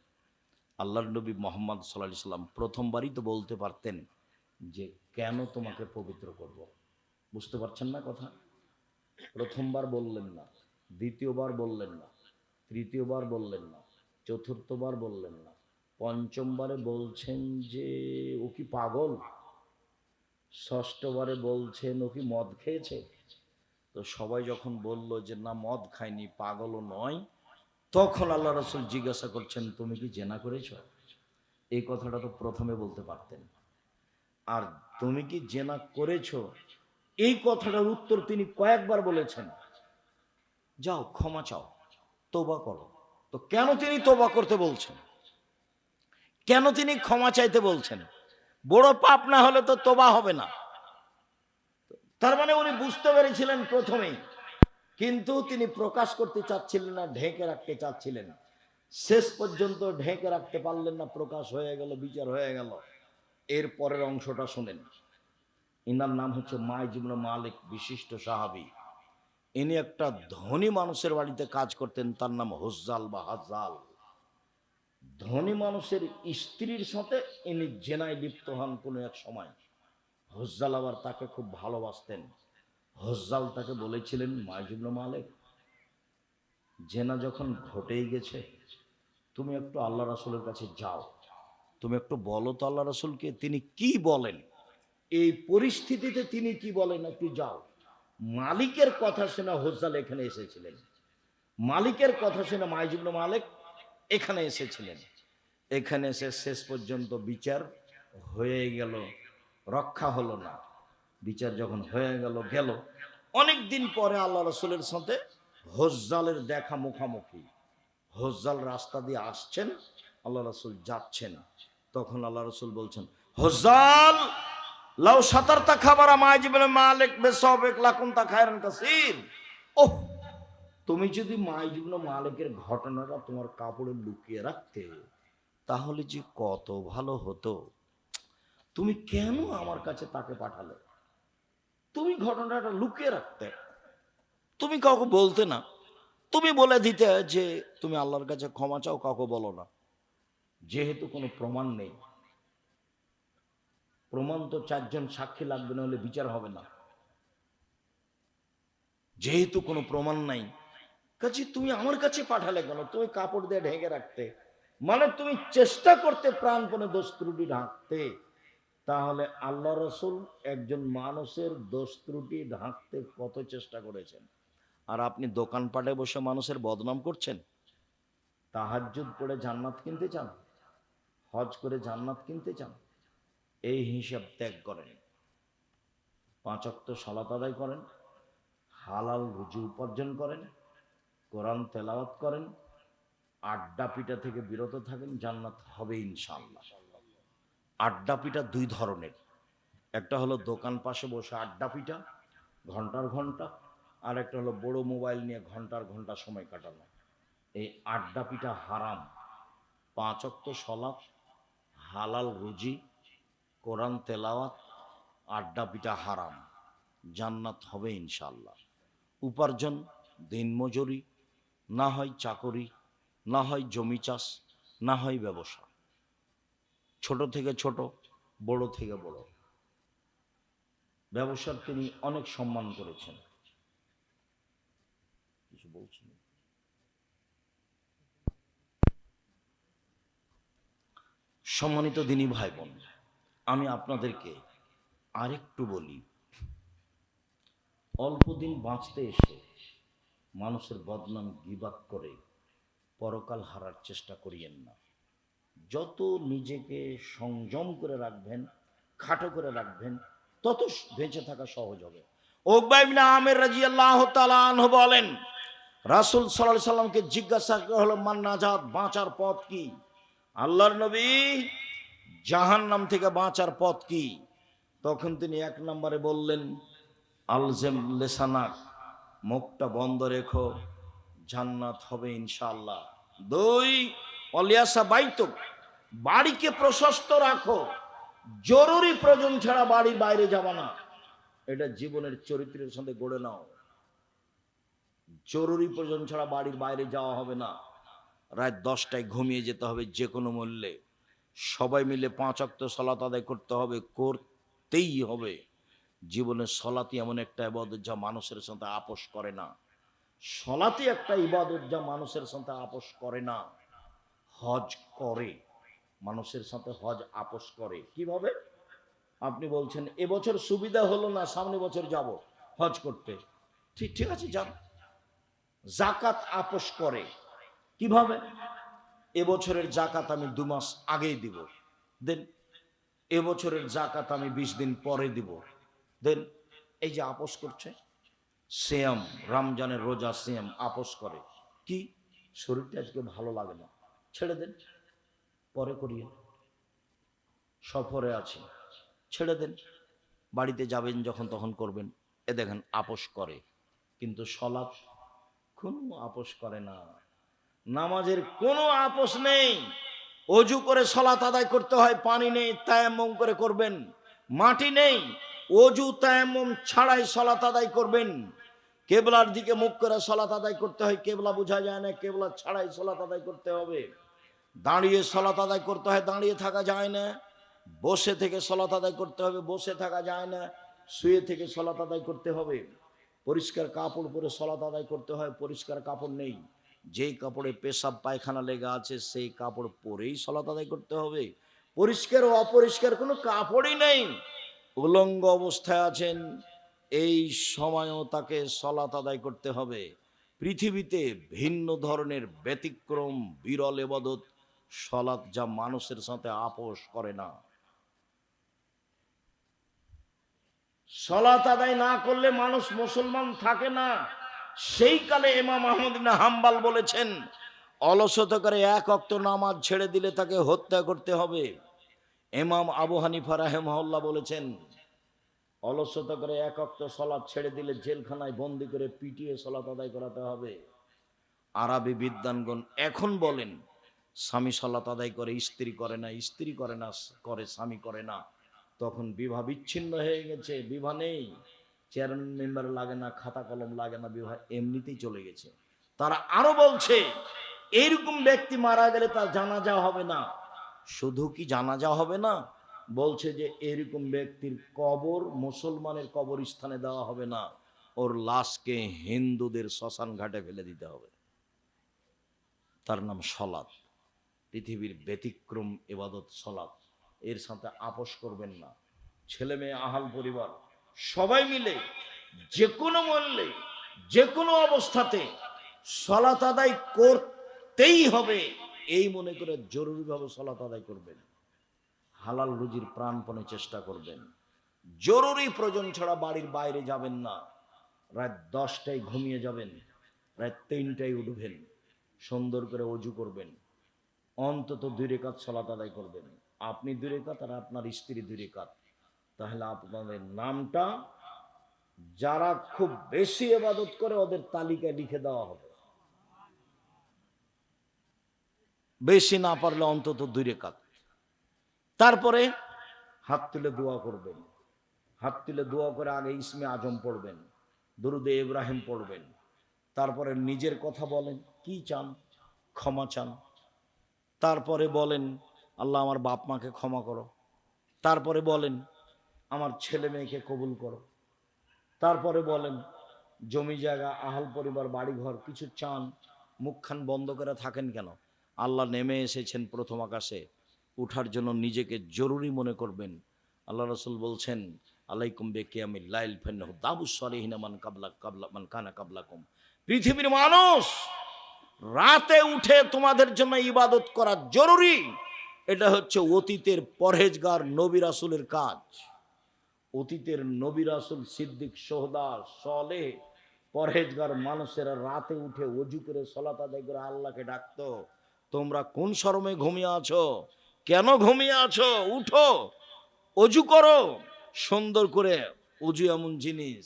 আল্লাহর নবী মুহাম্মদ সাল্লাল্লাহু আলাইহি সাল্লাম প্রথমবারই তো বলতে পারতেন যে কেন তোমাকে পবিত্র করব। বুঝতে পারছেন না কথা? প্রথমবার বললেন না, দ্বিতীয়বার বললেন না, তৃতীয়বার বললেন না, চতুর্থবার বললেন না, পঞ্চমবারে বলছেন যে ও কি পাগল, ষষ্ঠবারে বলছেন ও কি মদ খেয়েছে। তো সবাই যখন বলল যে না, মদ খায়নি, পাগলও নয়, তখন আল্লাহ রসুল জিজ্ঞাসা করছেন, তুমি কি জেনা করেছ? এই কথাটা তো প্রথমে বলতে পারতেন। আর তুমি কি জেনা করেছ, এই কথাটার উত্তর তিনি কয়েকবার বলেছেন। যাও, ক্ষমা চাও, তওবা করো। তো কেন তিনি তওবা করতে বলছেন? কেন তিনি ক্ষমা চাইতে বলছেন? বড় পাপ না হলে তো তওবা হবে না। তার মানে উনি বুঝতে পেরেছিলেন প্রথমেই, কিন্তু তিনি প্রকাশ করতে চাচ্ছিলেন না, ঢেকে রাখতে চাচ্ছিলেন। শেষ পর্যন্ত ঢেকে রাখতে পারলেন না, প্রকাশ হয়ে গেল, বিচার হয়ে গেল। এর পরের অংশটা শুনেন। ইনার নাম হচ্ছে মাইজ ইবনে মালিক, বিশিষ্ট সাহাবী। ইনি একটা ধনী মানুষের বাড়িতে কাজ করতেন, তার নাম হুজ্জাল বা হাজ্জাল। ধনী মানুষের স্ত্রীর সাথে ইনি জেনায় লিপ্ত হন কোনো এক সময়। হুজ্জাল আবার তাকে খুব ভালোবাসতেন। হুজ্জাল তাকে বলেছিলেন, মাইজ ইবনে মালিক, জেনা যখন ঘটেই গেছে, তুমি একটু আল্লাহ রাসূলের কাছে যাও, তুমি একটু বলো তো আল্লাহ রাসূলকে তিনি কি বলেন, এই পরিস্থিতিতে তিনি কি বলেন, একটু যাও। মালিকের কথা শুনে হুজ্জাল এখানে এসেছিলেন। মালিকের কথা শুনে মাইজ ইবনে মালিক এখানে এসেছিলেন। এখানে এসে শেষ পর্যন্ত বিচার হয়ে গেল। রক্ষা হলো না। বিচার যখন হয়ে গেল গেল, অনেক দিন পরে আল্লাহ রসুলের সাথে হজ্জালের দেখা মুখামুখি। হজ্জাল রাস্তা দিয়ে আসছেন, আল্লাহ রসুল যাচ্ছেন। তখন আল্লাহ রসুল বলছেন, হজ্জাল লাউ সাতারতা খাবারা মাইজিবনে মালিক বেসবেক লাকুনতা খায়রান কাসীর। ওহ, তুমি যদি মাইজিবনে মালিকের ঘটনাটা তোমার কাপড়ে লুকিয়ে রাখতে তাহলে যে কত ভালো হতো। তুমি কেন আমার কাছে তাকে পাঠালে? তুমি ঘটনাটা লুকিয়ে রাখতে, তুমি কাউকে বলতে না, তুমি বলে দিতে যে তুমি আল্লাহর কাছে ক্ষমা চাও, কাউকে বলো না। যেহেতু কোনো প্রমাণ নেই, প্রমাণ তো 4 জন সাক্ষী লাগবে, না হলে বিচার হবে না। যেহেতু কোনো প্রমাণ নাই, কাজে তুমি আমার কাছে পাঠালে কেন? তুমি কাপড় দিয়ে ঢেকে রাখতে, মানে তুমি চেষ্টা করতে প্রাণপণে দোষ ত্রুটি ঢাকতে। তাহলে আল্লাহ রসুল একজন মানুষের দোষ ত্রুটি ঢাকতে কত চেষ্টা করেছেন, আর আপনি দোকানপাটে বসে মানুষের বদনাম করছেন। তাহাজ্জুদ পড়ে জান্নাত কিনতে চান, হজ করে জান্নাত কিনতে চান, এই হিসাব ত্যাগ করেন। 5 ওয়াক্ত সালাত আদায় করেন, হালাল রুজি উপার্জন করেন, কোরআন তেলাওয়াত করেন, আড্ডা পিটা থেকে বিরত থাকেন, জান্নাত হবে ইনশাআল্লাহ। আড্ডা পিটা 2 ধরনের, একটা হলো দোকান পাশে বসে আড্ডা পিটা ঘন্টার ঘন্টা, আর একটা হলো বড় মোবাইল নিয়ে ঘন্টার ঘন্টা সময় কাটানো। এই আড্ডা পিটা হারাম। 5 ওয়াক্ত সালাত, হালাল রুজি, কোরআন তেলাওয়াত, আড্ডা পিটা হারাম, জান্নাত হবে ইনশাআল্লাহ। উপার্জন দিনমজুরি, না হয় চাকরি, না হয় জমি চাষ, না হয় ব্যবসা। ছোট থেকে ছোট, বড় থেকে বড়, ব্যবসার তিনি অনেক সম্মান করেছেন। কিছু বলছেন? সম্মানিত দিনী ভাই বোন, আমি আপনাদেরকে আরেকটু বলি, অল্প দিন বাঁচতে এসে মানুষের বদনাম গীবাত করে পরকাল হারার চেষ্টা করিয়েন না। যত নিজেকে সংযম করে রাখবেন, খাটো করে রাখবেন, তত বেঁচে থাকা সহজ হবে। উকবা ইবনে আমির রাদিয়াল্লাহু তাআলা আনহু বলেন, রাসূল সাল্লাল্লাহু আলাইহি সাল্লামকে জিজ্ঞাসা করা হলো, মান নাজাত, বাঁচার পথ কি? আল্লাহর নবী, জাহান্নাম থেকে বাঁচার পথ কি? তখন তিনি 1 নম্বরে বললেন, আলজেম লেসানাক, মুখটা বন্ধ রেখো, জান্নাত হবে ইনশাআল্লাহ। 2, অলিয়াসা বাইতুক, বাড়িকে প্রশস্ত রাখো, জরুরি প্রয়োজন ছাড়া বাড়ির বাইরে যাবা না। এটা জীবনের চরিত্রের সাথে গড়ে নাও। জরুরি প্রয়োজন ছাড়া বাড়ির বাইরে যাওয়া হবে না। রাত 10টায় ঘুমিয়ে যেতে হবে যে কোনো মূল্যে। সবাই মিলে 5 ওয়াক্ত সালাত আদায় করতে হবে, করতেই হবে। জীবনের সলাতি এমন একটা ইবাদত যা মানুষের সাথে আপোষ করে না। সলাতি একটা ইবাদত যা মানুষের সাথে আপোষ করে না। হজ করে, মানুষের সাথে হজ আপোষ করে। কিভাবে? আপনি বলছেন এবছর সুবিধা হলো না, সামনে বছর যাব হজ করতে, ঠিক আছে যান। জাকাত আপোষ করে। কিভাবে? এবছরের জাকাত আমি 2 মাস আগেই দিব, দেন। এবছরের জাকাত আমি 20 দিন পরে দিব, দেন। এই যে আপোষ করছে। সিয়াম, রমজানের রোজা, সিয়াম আপোষ করে। কি? শরীরটা আজকে ভালো লাগে না, ছেড়ে দেন, পরে করিয়ে। সফরে আছি, ছেড়ে দেন, বাড়িতে যাবেন যখন তখন করবেন। এ দেখেন আপোষ করে। কিন্তু সলাৎ কোনো আপোষ করে না। নামাজের কোনো আপোষ নেই। অজু করে সলাত আদায় করতে হয়, পানি নেই, তায়াম্মুম করে করবেন। মাটি নেই, অজু তায়াম্মুম ছাড়াই সলাত আদায় করবেন। কেবলার দিকে মুখ করে সলাত আদায় করতে হয়, কেবলা বোঝা যায় না, কেবলা ছাড়াই সলাত আদায় করতে হবে। দাঁড়িয়ে সলাত আদায় করতে হয়, দাঁড়িয়ে থাকা যায় না। বসে থেকে সলাত আদায় করতে হবে, বসে থাকা যায় না। শুয়ে থেকে সলাত আদায় করতে হবে। পরিষ্কার কাপড় পরে সলাত আদায় করতে হয়, পরিষ্কার কাপড় নেই। যেই কাপড়ে পেশাব পায়খানা লেগে আছে সেই কাপড় পরেই সলাত আদায় করতে হবে। পরিষ্কার ও অপরিষ্কার কোনো কাপড়ই নেই, উলঙ্গ অবস্থায় আছেন, এই সময়ও তাকে সলাত আদায় করতে হবে। পৃথিবীতে ভিন্ন ধরনের ব্যতিক্রম বিরল ইবাদত সলাত, যা মানুষের সাথে আপোষ করে না। সালাত আদায় না করলে মানুষ মুসলমান থাকে না। সেই কালে ইমাম আহমদ ইবনে হাম্বল বলেছেন, অলসতা করে এক ওয়াক্ত নামাজ ছেড়ে দিলে তাকে হত্যা করতে হবে। ইমাম আবু হানিফা রাহিমাহুল্লাহ বলেছেন, অলসতা করে এক ওয়াক্ত সালাত ছেড়ে দিলে জেলখানায় বন্দি করে পিটিয়ে সালাত আদায় করাতে হবে। আরবি বিদ্বানগণ এখন বলেন, স্বামী সালাত আদায় করে, স্ত্রী করে না, স্ত্রী করে না করে স্বামী করে না, তখন বিবাহ বিচ্ছিন্ন হয়ে গেছে, বিবাহ নেই, চেয়ারম্যান মেম্বার লাগে না, খাতা কলম লাগে না, বিবাহ এমনিতেই চলে গেছে। তারা আরো বলছে, এইরকম ব্যক্তি মারা গেলে তার জানাজা হবে না। শুধু কি জানাজা হবে না, বলছে যে এরকম ব্যক্তির কবর মুসলমানের কবরস্থানে দেওয়া হবে না, ওর লাশকে হিন্দুদের শ্মশান ঘাটে ফেলে দিতে হবে। তার নাম সলাৎ। পৃথিবীর ব্যতিক্রম ইবাদত সলাৎ। এর সাথে আপোষ করবেন না। ছেলে মেয়ে, আহাল পরিবার সবাই মিলে যে কোনো মূল্যে, যে কোনো অবস্থাতে সলাৎ আদায় করতেই হবে, এই মনে করে জরুরিভাবে সলাৎ আদায় করবেন। হালাল রুজির প্রাণপণে চেষ্টা করবেন। জরুরি প্রয়োজন ছাড়া বাড়ির বাইরে যাবেন না। রাত 10টায় ঘুমিয়ে যাবেন, রাত 3টায় উঠবেন, সুন্দর করে অজু করবেন, অন্তত 2 রাকাত সালাত আদায় করবেন। আপনি 2 রাকাত আর আপনার স্ত্রী 2 রাকাত। তাহলে আপনাদের নামটা যারা খুব বেশি ইবাদত করে ওদের তালিকায় লিখে দেওয়া হবে। বেশি না পারলে অন্তত 2 রাকাত। তারপরে হাত তুলে দোয়া করবেন। হাত তুলে দোয়া করে আগে ইসমে আজম পড়বেন, দুরুদে ইব্রাহিম পড়বেন। তারপরে নিজের কথা বলেন, কি চান, ক্ষমা চান। তারপরে বলেন, আল্লাহ আমার বাপ মাকে ক্ষমা করো। তারপরে বলেন, আমার ছেলে মেয়েকে কবুল করো। তারপরে বলেন, জমি জায়গা, আহাল পরিবার, বাড়ি ঘর কিছু চান। মুখখান বন্ধ করে থাকেন কেন? আল্লাহ নেমে এসেছেন প্রথম আকাশে, উঠার জন্য নিজেকে জরুরি মনে করবেন। আল্লাহ রসুল বলছেন, আলাইকুম বেকিয়ামিল লাইল ফান্নাহু দাবুস সালিহিনা মান কাবলা কাবলা মান কানা কাবলাকুম। পৃথিবীর মানুষ, রাতে উঠে তোমাদের জন্য ইবাদত করা জরুরি। এটা হচ্ছে অতীতের পরহেজগার নবী রাসূলের কাজ। অতীতের নবী রাসূল, সিদ্দিক, সোহদা, সালেহ, পরহেজগার মানুষেরা রাতে উঠে ওযু করে সালাত আদায় করে আল্লাহকে ডাকতো। তোমরা কোন শরমে ঘুমিয়ে আছো? কেন ঘুমিয়ে আছো? উঠো, ওযু করো সুন্দর করে। ওযু এমন জিনিস,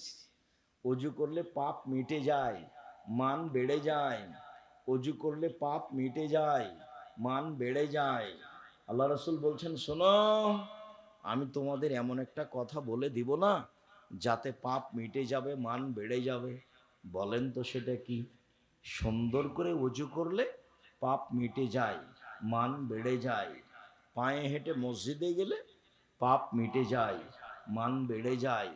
ওযু করলে পাপ মিটে যায়, মান বেড়ে যায়। ওযু করলে পাপ মিটে যায়, মান বেড়ে যায়। আল্লাহ রাসূল বলছেন, শোনো, আমি তোমাদের এমন একটা কথা বলে দিব না যাতে পাপ মিটে যাবে, মান বেড়ে যাবে। বলেন তো সেটা কি? সুন্দর করে ওযু করলে পাপ মিটে যায়, মান বেড়ে যায়। পায়ে হেঁটে মসজিদে গেলে পাপ মিটে যায়, মান বেড়ে যায়।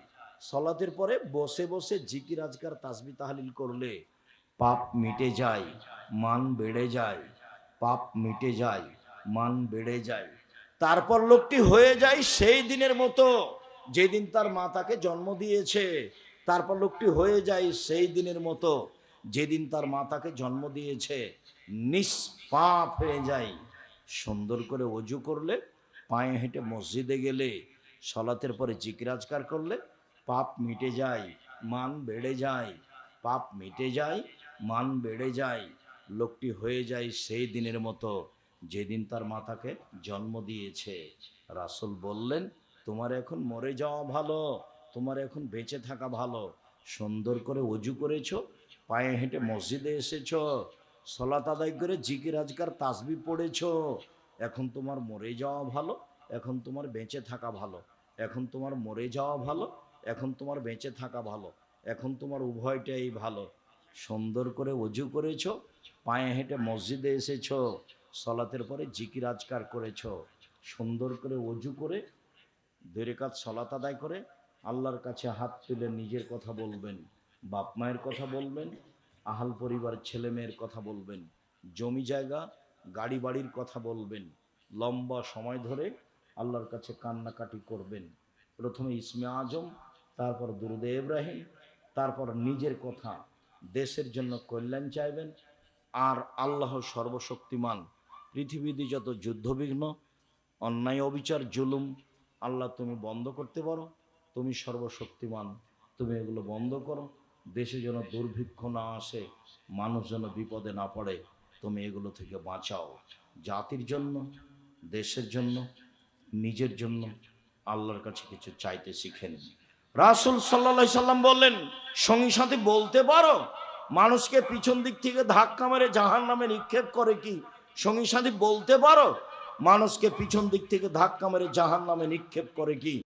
সলাতের পরে বসে বসে জিকির আজকার তাসবিহ তাহলিল করলে পাপ মিটে যায়, মান বেড়ে যায়। পাপ মিটে যায়, মান বেড়ে যায়। তারপর লোকটি হয়ে যায় সেই দিনের মতো যেদিন তার মাতাকে জন্ম দিয়েছে। তারপর লোকটি হয়ে যায় সেই দিনের মতো যেদিন তার মাতাকে জন্ম দিয়েছে। নিষ্পাপ হয়ে যায়। সুন্দর করে ওযু করলে, পায়ে হেঁটে মসজিদে গেলে, সলাতের পরে জিকির আজকার করলে পাপ মিটে যায়, মান বেড়ে যায়। পাপ মিটে যায়, মান বেড়ে যায়। লোকটি হয়ে যায় সেই দিনের মতো যেদিন তার মাতাকে জন্ম দিয়েছে। রাসূল বললেন, তোমার এখন মরে যাওয়া ভালো, তোমার এখন বেঁচে থাকা ভালো। সুন্দর করে ওযু করেছো, পায়ে হেঁটে মসজিদে এসেছো, সালাত আদায় করে জিকির আজকার তাসবিহ পড়েছো। এখন তোমার মরে যাওয়া ভালো, এখন তোমার বেঁচে থাকা ভালো। এখন তোমার মরে যাওয়া ভালো, এখন তোমার বেঁচে থাকা ভালো। এখন তোমার উভয়টাই ভালো। সুন্দর করে ওযু করেছো, পায়ে হেঁটে মসজিদে এসেছো, সলাতের পরে জিকির আজকার করেছো। সুন্দর করে ওযু করে 2 রাকাত সালাত আদায় করে আল্লাহর কাছে হাত তুলে নিজের কথা বলবেন, বাপ মায়ের কথা বলবেন, আহাল পরিবার ছেলে মেয়ের কথা বলবেন, জমি জায়গা, গাড়ি বাড়ির কথা বলবেন। লম্বা সময় ধরে আল্লাহর কাছে কান্নাকাটি করবেন। প্রথমে ইসমে আজম, তারপর দুরুদে ইব্রাহিম, তারপর নিজের কথা, দেশের জন্য কল্যাণ চাইবেন। আর আল্লাহ সর্বশক্তিমান, পৃথিবীতে যত যুদ্ধবিঘ্ন, অন্যায়, অবিচার, জুলুম, আল্লাহ তুমি বন্ধ করতে পারো। তুমি সর্বশক্তিমান, তুমি এগুলো বন্ধ করো, দেশে যেন দুর্ভিক্ষ না আসে, মানুষ যেন বিপদে না পড়ে, তুমি এগুলো থেকে বাঁচাও। জাতির জন্য, দেশের জন্য, নিজের জন্য আল্লাহর কাছে কিছু চাইতে শিখেন। রাসূল সাল্লাল্লাহু আলাইহি সাল্লাম বললেন, সঙ্গী সাথী বলতে পারো মানুষকে পিছন দিক থেকে ধাক্কা মেরে জাহান্নামে নিক্ষেপ করে কি? সঙ্গী সাথী বলতে পারো মানুষকে পিছন দিক থেকে ধাক্কা মেরে জাহান্নামে নিক্ষেপ করে কি?